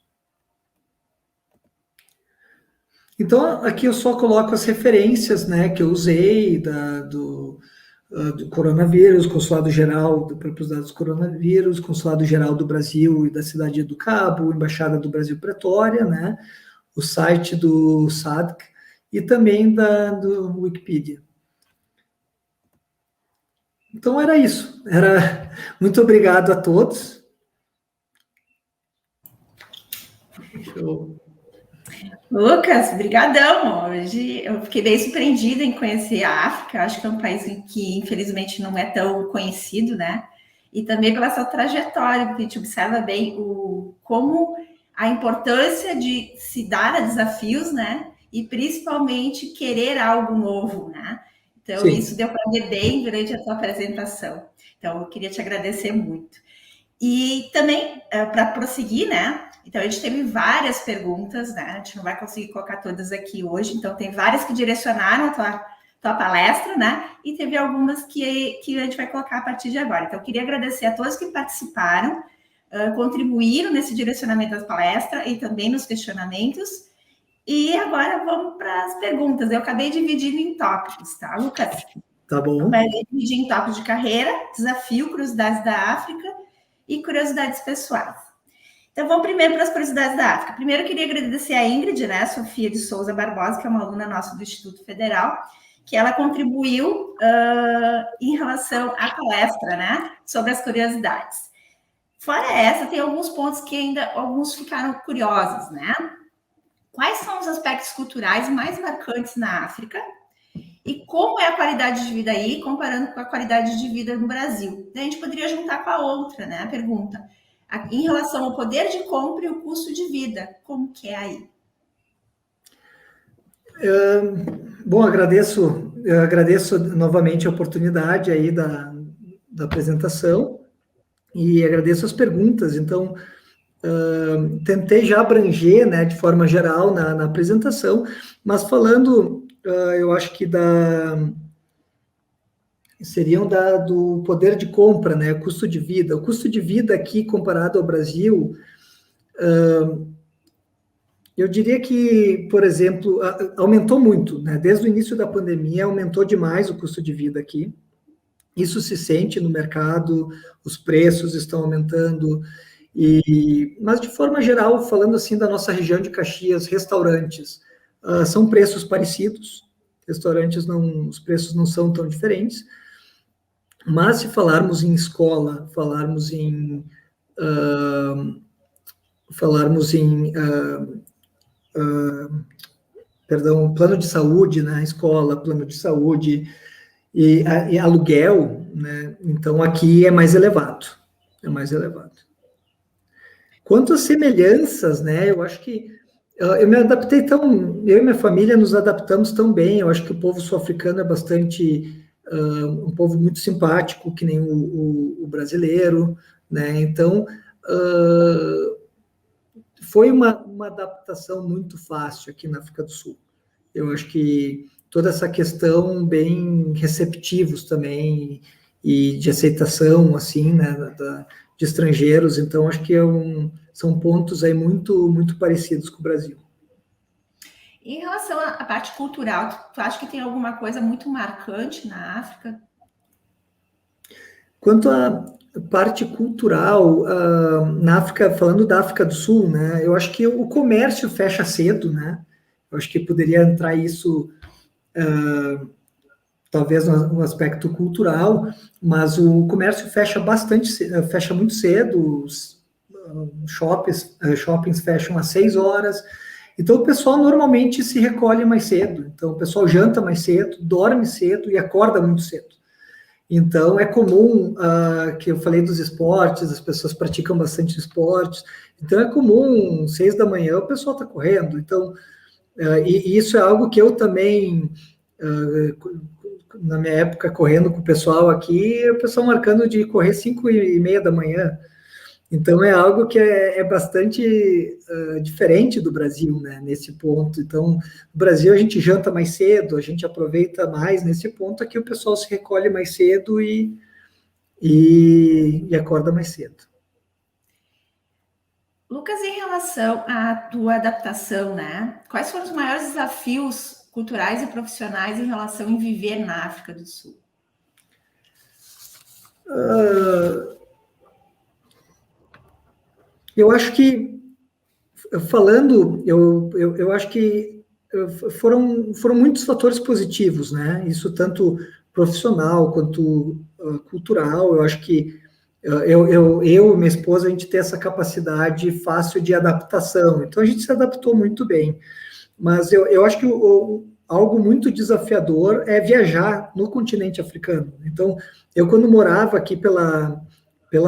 Então, aqui eu só coloco as referências, né, que eu usei do coronavírus, Consulado Geral, para os dados do coronavírus, Consulado Geral do Brasil e da Cidade do Cabo, Embaixada do Brasil Pretória, né, o site do SADC e também do Wikipedia. Então era isso. Muito obrigado a todos. Lucas, brigadão. Hoje eu fiquei bem surpreendida em conhecer a África. Acho que é um país que, infelizmente, não é tão conhecido, né? E também pela sua trajetória, porque a gente observa bem como a importância de se dar a desafios, né? E principalmente querer algo novo, né? Então, Sim. Isso deu para ver bem durante a sua apresentação. Então, eu queria te agradecer muito. E também, para prosseguir, né? Então, a gente teve várias perguntas, né? A gente não vai conseguir colocar todas aqui hoje, então tem várias que direcionaram a tua palestra, né? E teve algumas que a gente vai colocar a partir de agora. Então, eu queria agradecer a todos que participaram, contribuíram nesse direcionamento das palestras e também nos questionamentos. E agora vamos para as perguntas. Eu acabei dividindo em tópicos, tá, Lucas? Tá bom. Eu acabei dividir em tópicos de carreira, desafio, curiosidades da África e curiosidades pessoais. Então, vamos primeiro para as curiosidades da África. Primeiro, eu queria agradecer a Ingrid, né, Sofia de Souza Barbosa, que é uma aluna nossa do Instituto Federal, que ela contribuiu em relação à palestra, né, sobre as curiosidades. Fora essa, tem alguns pontos que ainda alguns ficaram curiosos, né? Quais são os aspectos culturais mais marcantes na África? E como é a qualidade de vida aí, comparando com a qualidade de vida no Brasil? A gente poderia juntar com a outra, né, a pergunta. Em relação ao poder de compra e o custo de vida, como que é aí? Bom, eu agradeço novamente a oportunidade aí da apresentação e agradeço as perguntas. Então, tentei já abranger, né, de forma geral na apresentação, mas falando, eu acho que seriam do poder de compra, né, custo de vida. O custo de vida aqui, comparado ao Brasil, eu diria que, por exemplo, aumentou muito, né, desde o início da pandemia, aumentou demais o custo de vida aqui. Isso se sente no mercado, os preços estão aumentando, mas de forma geral, falando assim da nossa região de Caxias, restaurantes, são preços parecidos, restaurantes os preços não são tão diferentes, mas se falarmos em escola, falarmos em plano de saúde, né, escola, plano de saúde e aluguel, né, então aqui é mais elevado, Quanto às semelhanças, né, eu acho que eu me adaptei eu e minha família nos adaptamos tão bem, eu acho que o povo sul-africano é bastante um povo muito simpático, que nem o brasileiro, né? Então, foi uma adaptação muito fácil aqui na África do Sul. Eu acho que toda essa questão bem receptivos também e de aceitação, assim, né, de estrangeiros. Então, acho que são pontos aí muito, muito parecidos com o Brasil. Em relação à parte cultural, tu acha que tem alguma coisa muito marcante na África? Quanto à parte cultural, na África, falando da África do Sul, né, eu acho que o comércio fecha cedo, né? Eu acho que poderia entrar isso, talvez no aspecto cultural, mas o comércio fecha muito cedo, shoppings fecham às 6 horas. Então, o pessoal normalmente se recolhe mais cedo. Então, o pessoal janta mais cedo, dorme cedo e acorda muito cedo. Então, é comum, que eu falei dos esportes, as pessoas praticam bastante esportes. Então, é comum, 6 da manhã, o pessoal está correndo. Então, e isso é algo que eu também, na minha época, correndo com o pessoal aqui, o pessoal marcando de correr 5:30 da manhã. Então, é algo que é bastante diferente do Brasil, né, nesse ponto. Então, no Brasil, a gente janta mais cedo, a gente aproveita mais nesse ponto. Aqui o pessoal se recolhe mais cedo e acorda mais cedo. Lucas, em relação à tua adaptação, né? Quais foram os maiores desafios culturais e profissionais em relação a viver na África do Sul? Eu acho que, eu acho que foram muitos fatores positivos, né? Isso tanto profissional quanto cultural. Eu acho que eu e minha esposa, a gente tem essa capacidade fácil de adaptação. Então, a gente se adaptou muito bem. Mas eu acho que algo muito desafiador é viajar no continente africano. Então, eu quando morava aqui pela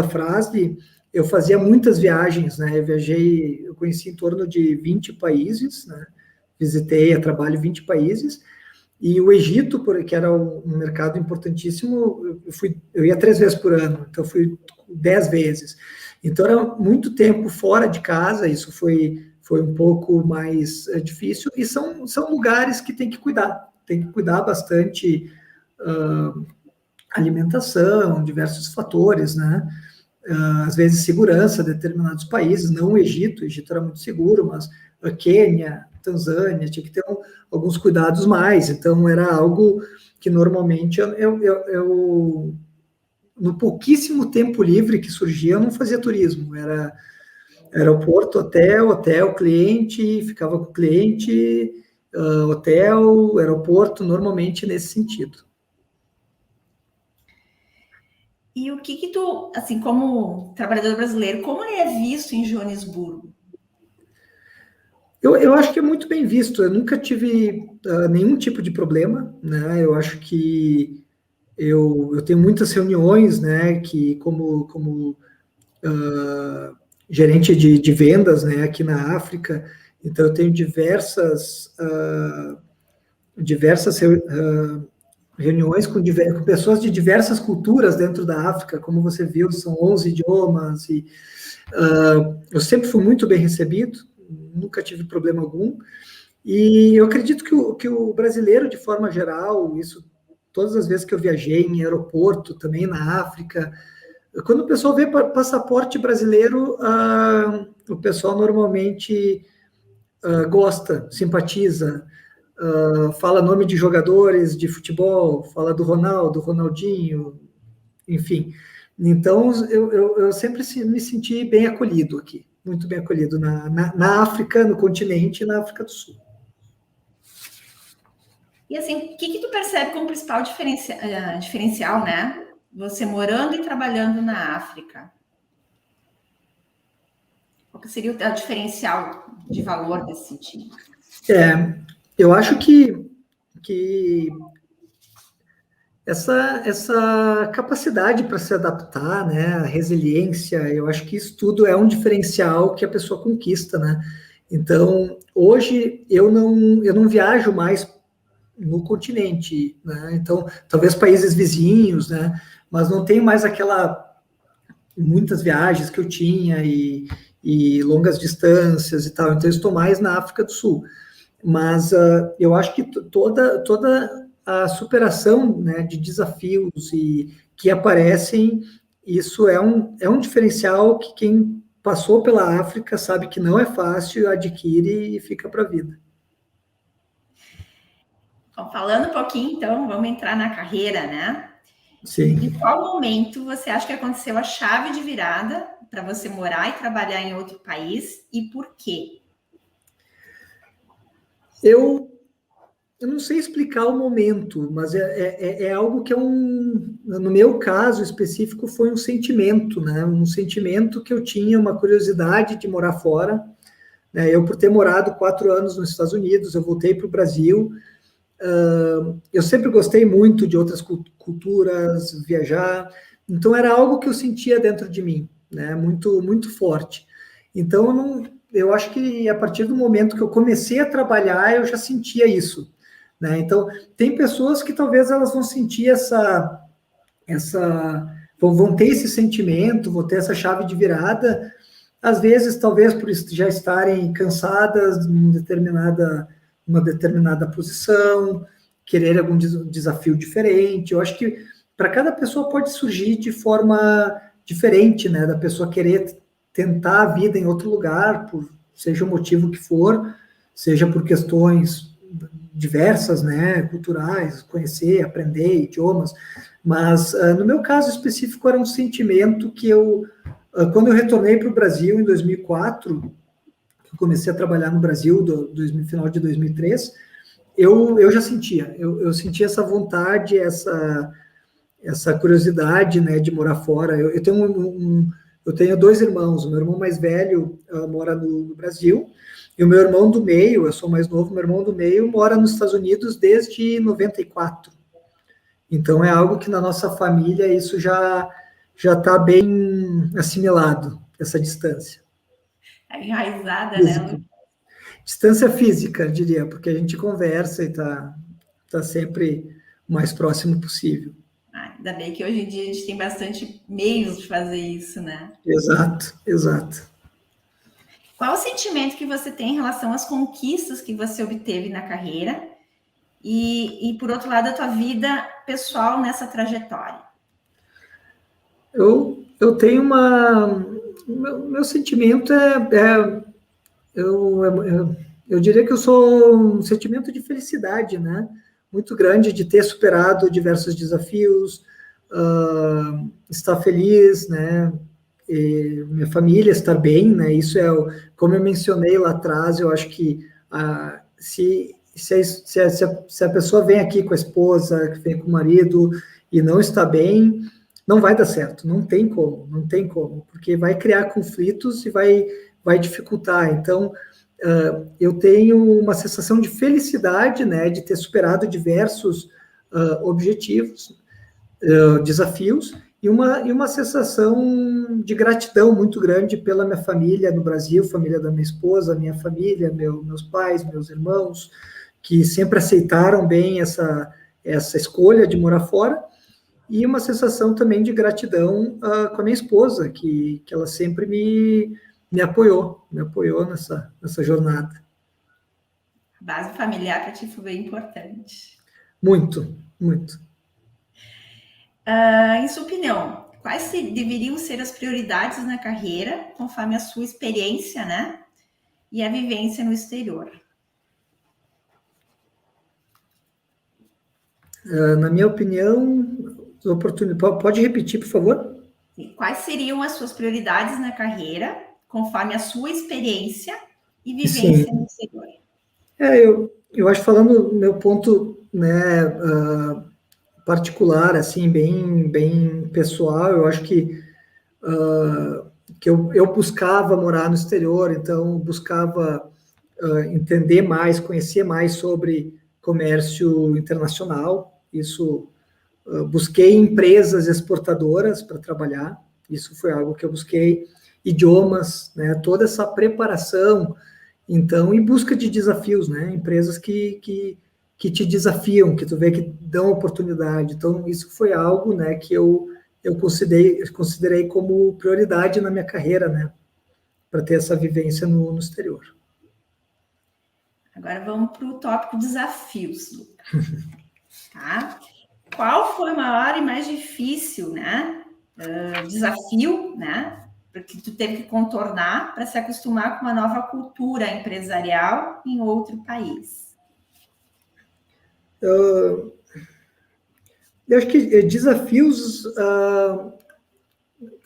Frasle, eu fazia muitas viagens, né? Eu conheci em torno de 20 países, né? Visitei a trabalho 20 países, e o Egito, que era um mercado importantíssimo, eu ia 3 vezes por ano, então fui 10 vezes. Então era muito tempo fora de casa, isso foi um pouco mais difícil, e são lugares que tem que cuidar bastante, alimentação, diversos fatores, né? Às vezes segurança de determinados países, não o Egito era muito seguro, mas a Quênia, Tanzânia, tinha que ter alguns cuidados mais. Então, era algo que normalmente no pouquíssimo tempo livre que surgia, eu não fazia turismo. Era aeroporto, hotel, cliente, ficava com o cliente, hotel, aeroporto, normalmente nesse sentido. E o que tu, assim, como trabalhador brasileiro, como ele é visto em Joanesburgo? Eu acho que é muito bem visto. Eu nunca tive nenhum tipo de problema, né? Eu acho que eu tenho muitas reuniões, né? Que como gerente de vendas, né? Aqui na África, então eu tenho diversas reuniões com pessoas de diversas culturas dentro da África. Como você viu, são 11 idiomas e eu sempre fui muito bem recebido, nunca tive problema algum. E eu acredito que o brasileiro, de forma geral, isso todas as vezes que eu viajei em aeroporto, também na África, quando o pessoal vê passaporte brasileiro, o pessoal normalmente gosta, simpatiza, fala nome de jogadores de futebol, fala do Ronaldo, Ronaldinho, enfim. Então, eu sempre me senti bem acolhido aqui, muito bem acolhido na África, no continente e na África do Sul. E assim, o que tu percebe como principal diferencial, né? Você morando e trabalhando na África. Qual que seria o diferencial de valor desse sentido? Eu acho que essa capacidade para se adaptar, né, a resiliência, eu acho que isso tudo é um diferencial que a pessoa conquista, né? Então, hoje eu não viajo mais no continente, né? Então, talvez países vizinhos, né? Mas não tenho mais muitas viagens que eu tinha e longas distâncias e tal. Então, eu estou mais na África do Sul. Mas eu acho que toda a superação, né, de desafios e que aparecem, isso é um diferencial que quem passou pela África sabe que não é fácil, adquire e fica para a vida. Bom, falando um pouquinho, então, vamos entrar na carreira, né? Sim. Em qual momento você acha que aconteceu a chave de virada para você morar e trabalhar em outro país e por quê? Eu eu não sei explicar o momento, mas é algo que no meu caso específico, foi um sentimento, né? Um sentimento que eu tinha, uma curiosidade de morar fora, né? Eu, por ter morado 4 anos nos Estados Unidos, eu voltei para o Brasil. Eu sempre gostei muito de outras culturas, viajar, então era algo que eu sentia dentro de mim, né? Muito, muito forte. Então, eu acho que a partir do momento que eu comecei a trabalhar, eu já sentia isso, né? Então, tem pessoas que talvez elas vão sentir vão ter esse sentimento, vão ter essa chave de virada, às vezes, talvez por já estarem cansadas de uma determinada posição, querer algum desafio diferente. Eu acho que para cada pessoa pode surgir de forma diferente, né? Da pessoa querer tentar a vida em outro lugar, seja o motivo que for, seja por questões diversas, né? Culturais, conhecer, aprender idiomas. Mas, no meu caso específico, era um sentimento que quando eu retornei para o Brasil em 2004, eu comecei a trabalhar no Brasil no final de 2003, eu já sentia, eu sentia essa vontade, essa curiosidade, né, de morar fora. Eu tenho 2 irmãos, o meu irmão mais velho mora no Brasil, e o meu irmão do meio, eu sou mais novo, meu irmão do meio mora nos Estados Unidos desde 94. Então é algo que na nossa família isso já está bem assimilado, essa distância. É enraizada, Física. né? Distância física, diria, porque a gente conversa e tá sempre o mais próximo possível. Ainda bem que hoje em dia a gente tem bastante meios de fazer isso, né? Exato, exato. Qual o sentimento que você tem em relação às conquistas que você obteve na carreira e por outro lado, a tua vida pessoal nessa trajetória? Eu tenho meu sentimento eu diria que eu sou um sentimento de felicidade, né? Muito grande de ter superado diversos desafios, estar feliz, né? E minha família estar bem, né? Isso como eu mencionei lá atrás, eu acho que se a pessoa vem aqui com a esposa, que vem com o marido e não está bem, não vai dar certo, não tem como, porque vai criar conflitos e vai dificultar. Então, eu tenho uma sensação de felicidade, né, de ter superado diversos objetivos, desafios, e uma sensação de gratidão muito grande pela minha família no Brasil, família da minha esposa, minha família, meus pais, meus irmãos, que sempre aceitaram bem essa escolha de morar fora, e uma sensação também de gratidão com a minha esposa, que ela sempre me apoiou nessa jornada. A base familiar para ti foi bem importante. Muito, muito. Em sua opinião, quais deveriam ser as prioridades na carreira, conforme a sua experiência, né? E a vivência no exterior? Na minha opinião, pode repetir, por favor? Quais seriam as suas prioridades na carreira, conforme a sua experiência e vivência Sim. no exterior? Eu acho, falando do meu ponto, né, particular, assim, bem pessoal, eu acho que eu buscava morar no exterior, então buscava entender mais, conhecer mais sobre comércio internacional. Isso, busquei empresas exportadoras para trabalhar, isso foi algo que eu busquei, idiomas, né, toda essa preparação, então, em busca de desafios, né, empresas que te desafiam, que tu vê que dão oportunidade. Então, isso foi algo, né, que eu considerei como prioridade na minha carreira, né, para ter essa vivência no exterior. Agora vamos para o tópico desafios, Luca. Tá? Qual foi o maior e mais difícil, né, desafio, né, que tu teve que contornar para se acostumar com uma nova cultura empresarial em outro país? Eu acho que desafios,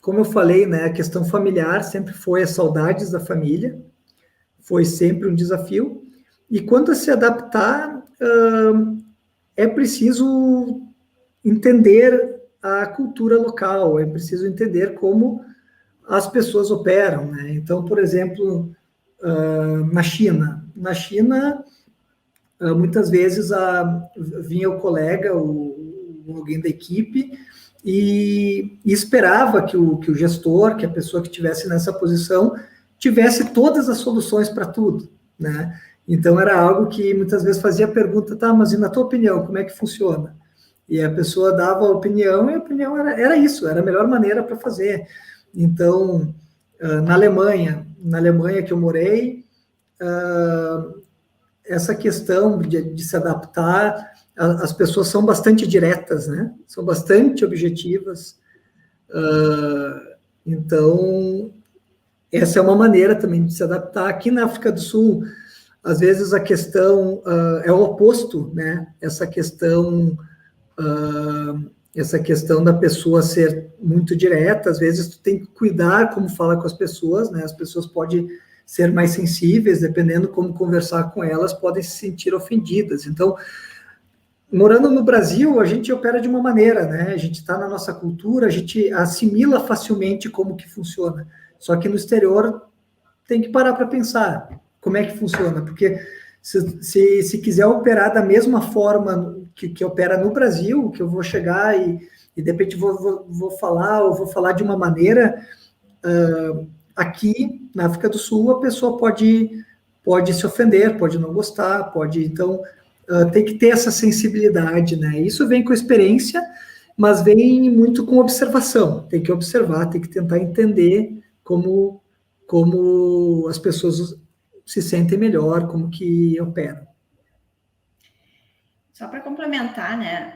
como eu falei, né, a questão familiar sempre foi as saudades da família, foi sempre um desafio. E quanto a se adaptar, é preciso entender a cultura local, é preciso entender como as pessoas operam, né? Então, por exemplo, na China, muitas vezes vinha o colega, alguém da equipe, e esperava que o gestor, que a pessoa que estivesse nessa posição, tivesse todas as soluções para tudo, né? Então, era algo que muitas vezes fazia a pergunta, tá, mas e na tua opinião, como é que funciona? E a pessoa dava a opinião, e a opinião era isso, era a melhor maneira para fazer. Então, na Alemanha que eu morei, essa questão de se adaptar, as pessoas são bastante diretas, né? São bastante objetivas. Então, essa é uma maneira também de se adaptar. Aqui na África do Sul, às vezes a questão é o oposto, né? Essa questão da pessoa ser muito direta, às vezes tu tem que cuidar como fala com as pessoas, né? As pessoas podem ser mais sensíveis, dependendo como conversar com elas, podem se sentir ofendidas. Então, morando no Brasil, a gente opera de uma maneira, né? A gente está na nossa cultura, a gente assimila facilmente como que funciona. Só que no exterior tem que parar para pensar como é que funciona, porque se quiser operar da mesma forma que opera no Brasil, que eu vou chegar e de repente vou falar de uma maneira, aqui na África do Sul a pessoa pode se ofender, pode não gostar, então tem que ter essa sensibilidade, né? Isso vem com experiência, mas vem muito com observação. Tem que observar, tem que tentar entender como as pessoas se sentem melhor, como que operam. Só para complementar, né?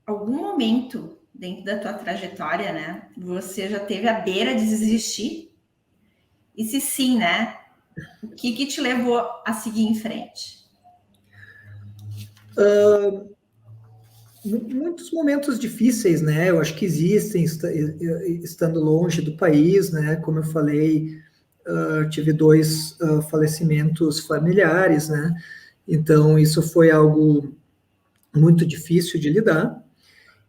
Algum momento dentro da tua trajetória, né? Você já teve à beira de desistir? E se sim, né? O que te levou a seguir em frente? Muitos momentos difíceis, né? Eu acho que existem, estando longe do país, né? Como eu falei, tive 2 falecimentos familiares, né? Então, isso foi algo muito difícil de lidar.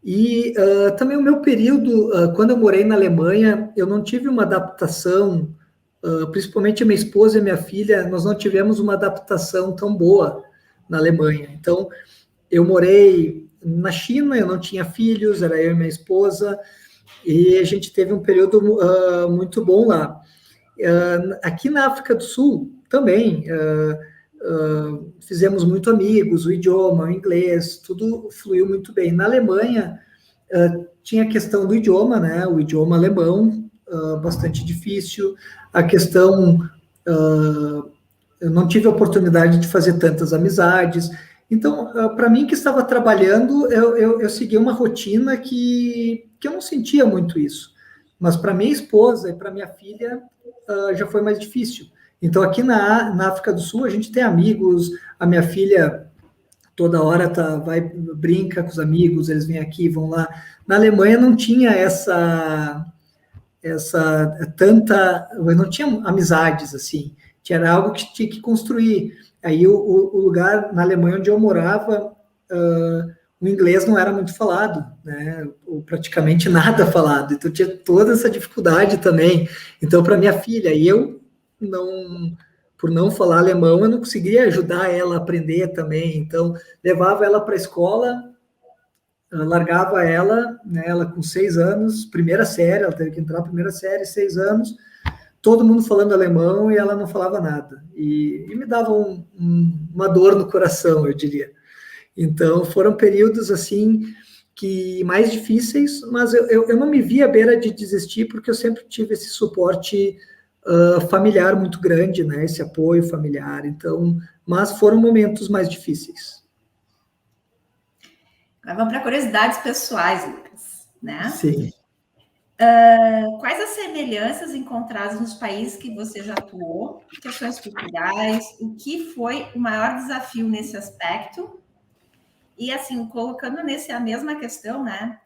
E também o meu período, quando eu morei na Alemanha, eu não tive uma adaptação, principalmente a minha esposa e a minha filha, nós não tivemos uma adaptação tão boa na Alemanha. Então, eu morei na China, eu não tinha filhos, era eu e minha esposa, e a gente teve um período muito bom lá. Aqui na África do Sul, também, fizemos muito amigos, o idioma, o inglês, tudo fluiu muito bem. Na Alemanha, tinha a questão do idioma, né? O idioma alemão, bastante difícil. A questão, eu não tive a oportunidade de fazer tantas amizades. Então, para mim que estava trabalhando, eu segui uma rotina que eu não sentia muito isso. Mas para minha esposa e para minha filha, já foi mais difícil. Então, aqui na África do Sul, a gente tem amigos, a minha filha toda hora brinca com os amigos, eles vêm aqui, vão lá. Na Alemanha não tinha não tinha amizades, assim, era algo que tinha que construir. Aí o lugar na Alemanha onde eu morava, o inglês não era muito falado, né? Ou praticamente nada falado, então tinha toda essa dificuldade também. Então, para minha filha, por não falar alemão, eu não conseguia ajudar ela a aprender também. Então, levava ela para a escola, largava ela, né, ela com 6 anos, primeira série, ela teve que entrar na primeira série, 6 anos, todo mundo falando alemão e ela não falava nada. E me dava uma dor no coração, eu diria. Então, foram períodos, assim, que mais difíceis, mas eu não me vi à beira de desistir, porque eu sempre tive esse suporte familiar muito grande, né? Esse apoio familiar. Então, mas foram momentos mais difíceis. Agora vamos para curiosidades pessoais, Lucas, né? Sim. Quais as semelhanças encontradas nos países que você já atuou, questões culturais, o que foi o maior desafio nesse aspecto? E, assim, colocando a mesma questão, né?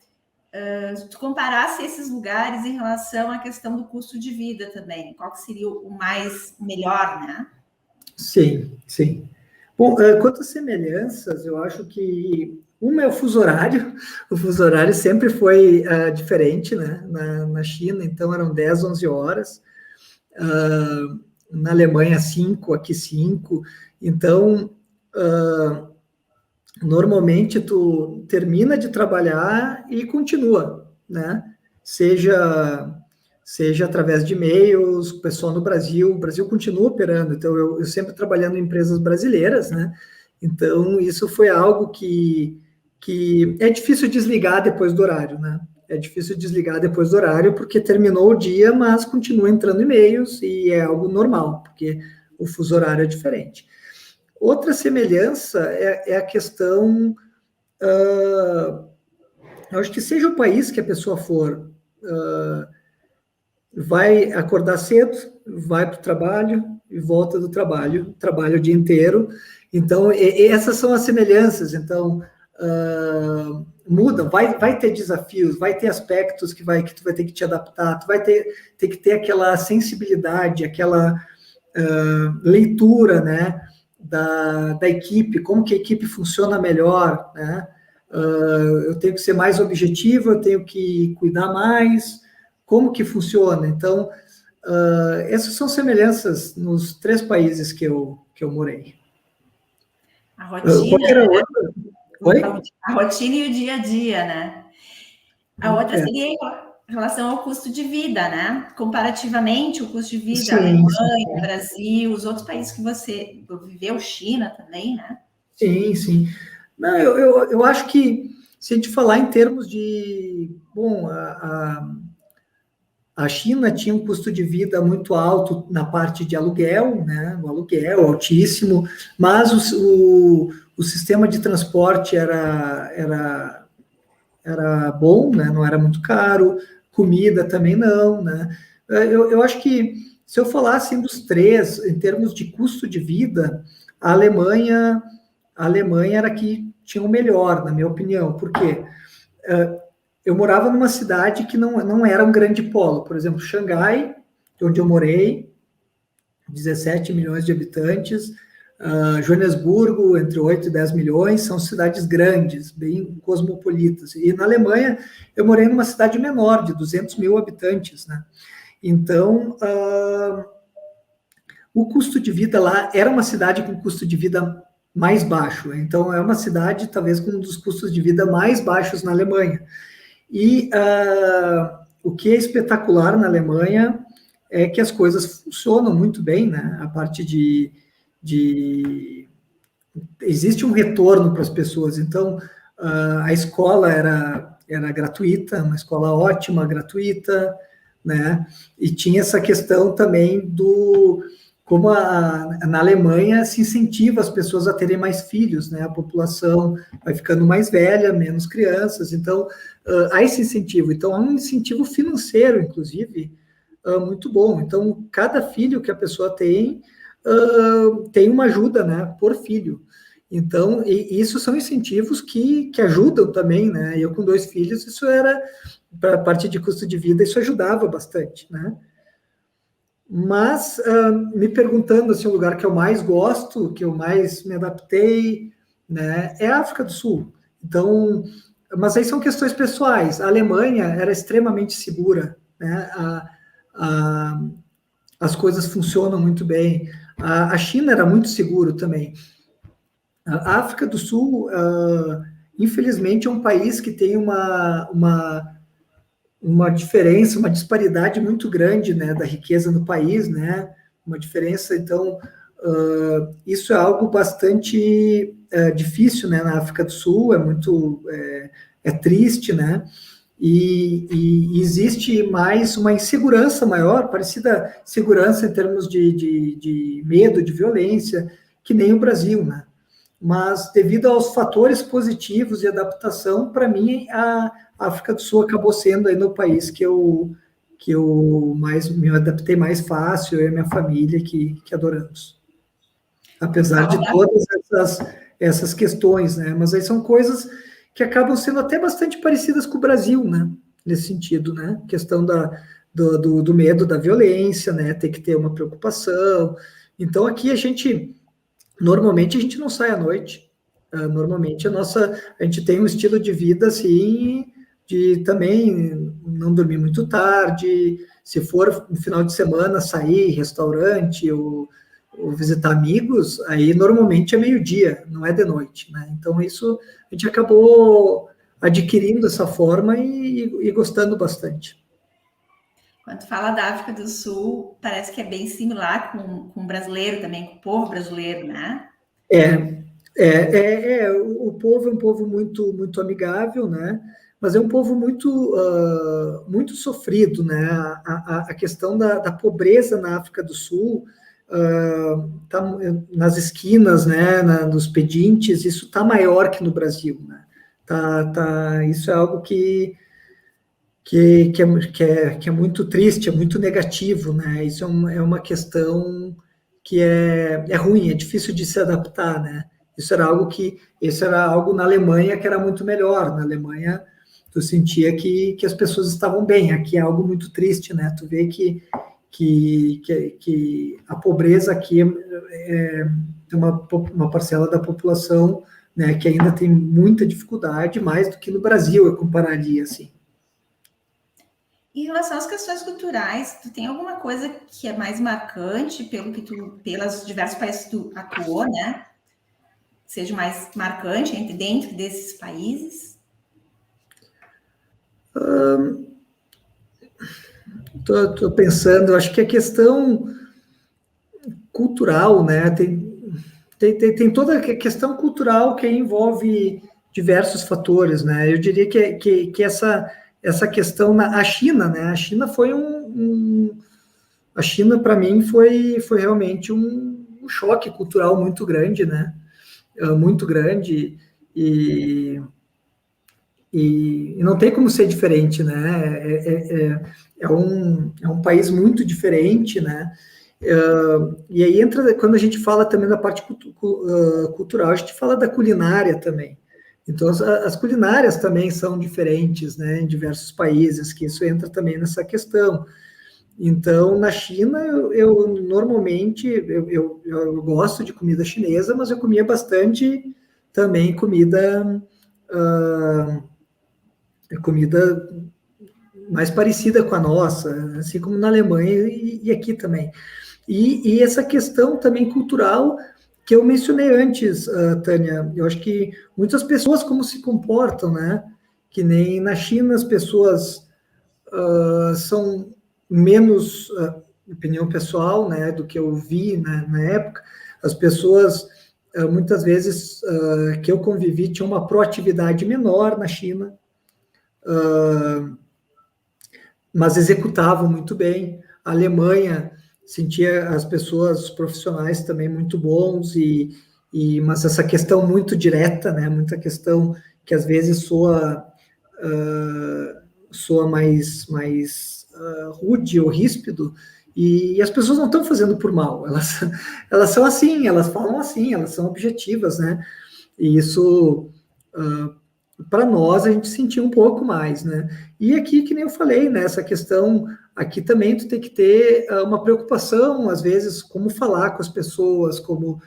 Se tu comparasse esses lugares em relação à questão do custo de vida também, qual que seria o melhor, né? Sim, sim. Bom, quanto às semelhanças, eu acho que uma é o fuso horário sempre foi diferente, né, na China, então eram 10, 11 horas, na Alemanha 5, aqui 5, então normalmente tu termina de trabalhar e continua, né, seja através de e-mails, o pessoal no Brasil, o Brasil continua operando, então eu sempre trabalhando em empresas brasileiras, né, então isso foi algo que é difícil desligar depois do horário, né, é difícil desligar depois do horário, porque terminou o dia, mas continua entrando e-mails, e é algo normal, porque o fuso horário é diferente. Outra semelhança é a questão, eu acho que seja o país que a pessoa for, vai acordar cedo, vai para o trabalho e volta do trabalho, trabalha o dia inteiro. Então, essas são as semelhanças. Então, muda, vai ter desafios, vai ter aspectos que tu vai ter que te adaptar, tu vai ter que ter aquela sensibilidade, aquela leitura, né, da equipe, como que a equipe funciona melhor, né? Eu tenho que ser mais objetivo, eu tenho que cuidar mais, como que funciona. Então, essas são semelhanças nos 3 países que eu morei. A rotina, qual era a outra? Oi? a rotina e o dia a dia, né? A outra seria em relação ao custo de vida, né? Comparativamente, o custo de vida, Sim, Alemanha, Brasil, os outros países que você viveu, China também, né? sim, sim. Não, eu acho que se a gente falar em termos de... Bom, a China tinha um custo de vida muito alto na parte de aluguel, né? O aluguel altíssimo, mas o sistema de transporte era bom, né? Não era muito caro, comida também não, né? Eu acho que se eu falasse dos 3, em termos de custo de vida, a Alemanha, era que tinha o melhor, na minha opinião. Por quê? Eu morava numa cidade que não era um grande polo. Por exemplo, Xangai, onde eu morei, 17 milhões de habitantes. Joanesburgo, entre 8 e 10 milhões, são cidades grandes, bem cosmopolitas. E na Alemanha, eu morei numa cidade menor, de 200 mil habitantes, né? Então, o custo de vida lá era uma cidade com custo de vida mais baixo. Então, é uma cidade, talvez, com um dos custos de vida mais baixos na Alemanha. E o que é espetacular na Alemanha é que as coisas funcionam muito bem, né? A parte de existe um retorno para as pessoas. Então, a escola era gratuita, uma escola ótima, gratuita, né? E tinha essa questão também do como na Alemanha se incentiva as pessoas a terem mais filhos, né? A população vai ficando mais velha, menos crianças, então há esse incentivo. Então, há um incentivo financeiro, inclusive, muito bom. Então, cada filho que a pessoa tem uma ajuda, né, por filho. Então, isso são incentivos que ajudam também, né? Eu com 2 filhos, isso era, para a parte de custo de vida, isso ajudava bastante, né? Mas, me perguntando, assim, o lugar que eu mais gosto, que eu mais me adaptei, né, é a África do Sul. Então, mas aí são questões pessoais. A Alemanha era extremamente segura, né? As coisas funcionam muito bem. A China era muito seguro também. A África do Sul, infelizmente, é um país que tem uma diferença, uma disparidade muito grande, né, da riqueza no país, né, uma diferença, então, isso é algo bastante difícil, né, na África do Sul, é triste, né, e existe mais uma insegurança maior, parecida segurança em termos de medo, de violência, que nem o Brasil, né, mas devido aos fatores positivos de adaptação, para mim, a África do Sul acabou sendo aí no país que eu mais me adaptei mais fácil, eu e a minha família que adoramos. Apesar de todas essas questões, né? Mas aí são coisas que acabam sendo até bastante parecidas com o Brasil, né? Nesse sentido, né? Questão do medo da violência, né? Ter que ter uma preocupação. Então, aqui a gente Normalmente a gente não sai à noite. Normalmente a gente tem um estilo de vida assim, de também não dormir muito tarde, se for no final de semana sair, restaurante ou visitar amigos, aí normalmente é meio-dia, não é de noite, né? Então isso a gente acabou adquirindo essa forma e gostando bastante. Quando fala da África do Sul, parece que é bem similar com o brasileiro também, com o povo brasileiro, né? É, o povo é um povo muito, muito amigável, né? Mas é um povo muito, muito sofrido, né? A questão da pobreza na África do Sul, tá nas esquinas, né? Nos pedintes, isso está maior que no Brasil, né? Isso é algo que é muito triste, é muito negativo, né? Isso é uma questão que é ruim, é difícil de se adaptar, né? Isso era algo na Alemanha que era muito melhor. Na Alemanha, tu sentia que as pessoas estavam bem. Aqui é algo muito triste, né? Tu vê que a pobreza aqui tem uma parcela da população, né, que ainda tem muita dificuldade, mais do que no Brasil, eu compararia, assim. Em relação às questões culturais, tu tem alguma coisa que é mais marcante pelos diversos países que tu atuou, né? Seja mais marcante dentro desses países? Tô pensando, acho que a questão cultural, né? Tem toda a questão cultural que envolve diversos fatores, né? Eu diria que essa questão a China, né? A China foi a China para mim foi realmente um choque cultural muito grande, né? Muito grande e não tem como ser diferente, né? É um país muito diferente, né? E aí entra, quando a gente fala também da parte cultural, a gente fala da culinária também. Então, as culinárias também são diferentes, né, em diversos países, que isso entra também nessa questão. Então, na China, eu normalmente, eu gosto de comida chinesa, mas eu comia bastante também comida mais parecida com a nossa, assim como na Alemanha e aqui também. E essa questão também cultural que eu mencionei antes, Tânia, eu acho que muitas pessoas como se comportam, né? Que nem na China as pessoas são menos, opinião pessoal, né, do que eu vi na época, as pessoas muitas vezes que eu convivi tinham uma proatividade menor na China, mas executavam muito bem. A Alemanha sentia as pessoas, os profissionais também muito bons, mas essa questão muito direta, né, muita questão que às vezes soa mais rude ou ríspido, e as pessoas não estão fazendo por mal, elas são assim, elas falam assim, elas são objetivas, né? E isso, para nós, a gente sentiu um pouco mais, né? E aqui, que nem eu falei, né? Essa questão, aqui também tu tem que ter uma preocupação, às vezes, como falar com as pessoas, como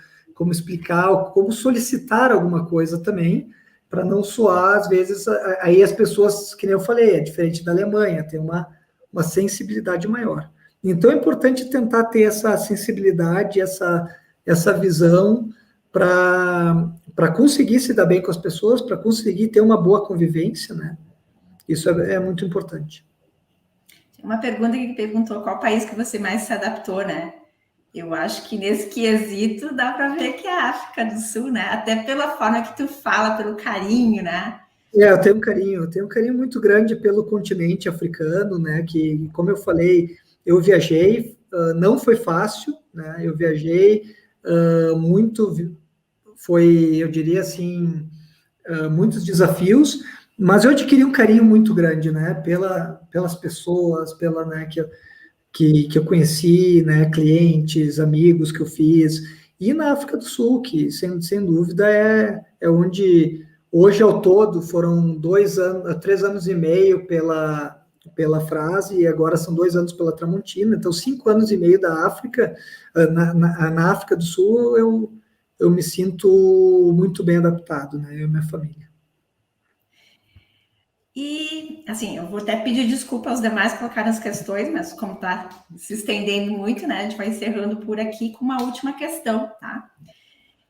explicar, como solicitar alguma coisa também, para não soar, às vezes, aí as pessoas, que nem eu falei, é diferente da Alemanha, tem uma sensibilidade maior. Então é importante tentar ter essa sensibilidade, essa visão para conseguir se dar bem com as pessoas, para conseguir ter uma boa convivência, né? Isso é muito importante. Uma pergunta que perguntou qual país que você mais se adaptou, né? Eu acho que nesse quesito dá para ver que é a África do Sul, né? Até pela forma que tu fala, pelo carinho, né? Eu tenho um carinho muito grande pelo continente africano, né? Que, como eu falei, eu viajei, não foi fácil, né? Eu viajei muito, eu diria assim, muitos desafios, mas eu adquiri um carinho muito grande, né? Pelas pessoas, né? Que eu conheci, né? Clientes, amigos que eu fiz, e na África do Sul, que sem dúvida é onde hoje ao todo foram 3 anos e meio pela frase, e agora são 2 anos pela Tramontina, então 5 anos e meio da África, na África do Sul, eu me sinto muito bem adaptado, né? Eu e minha família. E, assim, eu vou até pedir desculpa aos demais que colocaram as questões, mas como está se estendendo muito, né, a gente vai encerrando por aqui com uma última questão, tá?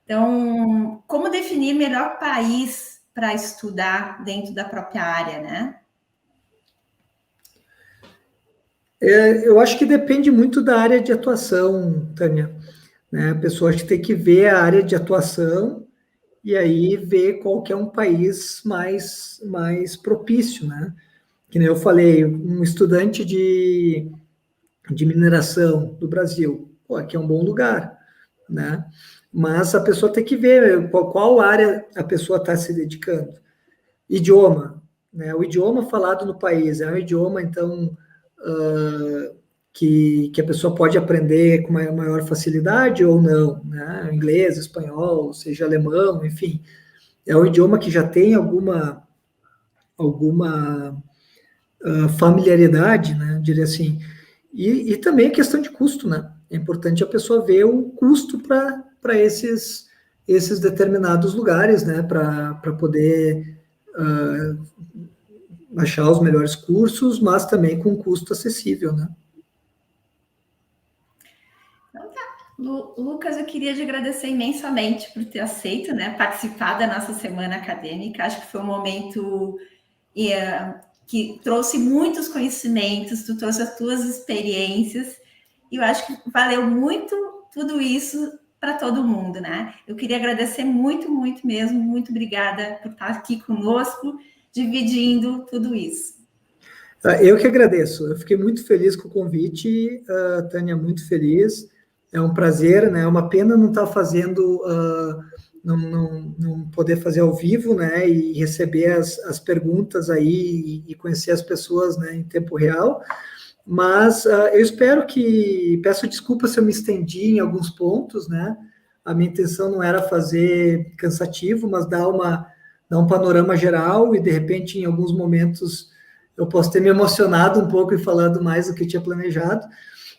Então, como definir melhor país para estudar dentro da própria área, né? Eu acho que depende muito da área de atuação, Tânia, né? A pessoa acho que tem que ver a área de atuação e aí ver qual que é um país mais propício, né? Que nem eu falei, um estudante de mineração do Brasil, pô, aqui é um bom lugar, né? Mas a pessoa tem que ver qual área a pessoa está se dedicando. Idioma, né? O idioma falado no país é um idioma, então, que a pessoa pode aprender com maior facilidade ou não, né? Inglês, espanhol, seja alemão, enfim, é um idioma que já tem alguma familiaridade, né? Diria assim. E também a questão de custo, né? É importante a pessoa ver o custo para esses determinados lugares, né? Para poder achar os melhores cursos, mas também com custo acessível, né? Então tá. Lucas, eu queria te agradecer imensamente por ter aceito, né, participar da nossa semana acadêmica. Acho que foi um momento que trouxe muitos conhecimentos, tu trouxe as tuas experiências, e eu acho que valeu muito tudo isso para todo mundo, né? Eu queria agradecer muito, muito mesmo, muito obrigada por estar aqui conosco, dividindo tudo isso. Eu que agradeço, eu fiquei muito feliz com o convite, Tânia, muito feliz, é um prazer, né? É uma pena não estar fazendo, não poder fazer ao vivo, né? E receber as perguntas aí e conhecer as pessoas, né, em tempo real, mas eu espero peço desculpas se eu me estendi em alguns pontos, né? A minha intenção não era fazer cansativo, mas dar um panorama geral e, de repente, em alguns momentos eu posso ter me emocionado um pouco e falado mais do que eu tinha planejado,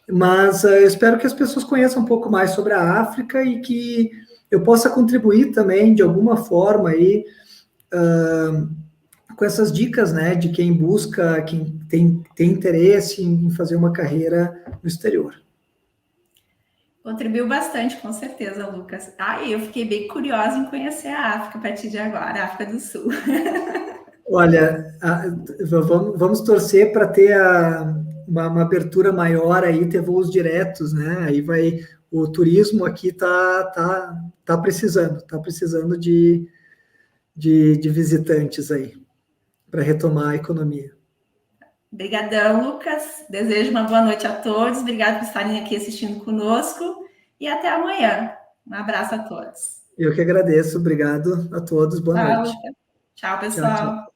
mas eu espero que as pessoas conheçam um pouco mais sobre a África e que eu possa contribuir também de alguma forma aí com essas dicas, né, de quem busca, quem tem interesse em fazer uma carreira no exterior. Contribuiu bastante, com certeza, Lucas. Eu fiquei bem curiosa em conhecer a África a partir de agora, a África do Sul. Olha, vamos torcer para ter uma abertura maior aí, ter voos diretos, né? Aí o turismo aqui tá precisando de visitantes aí para retomar a economia. Obrigadão, Lucas. Desejo uma boa noite a todos. Obrigado por estarem aqui assistindo conosco e até amanhã. Um abraço a todos. Eu que agradeço, obrigado a todos, boa Tchau, noite. Lucas. Tchau, Tchau, tchau. pessoal.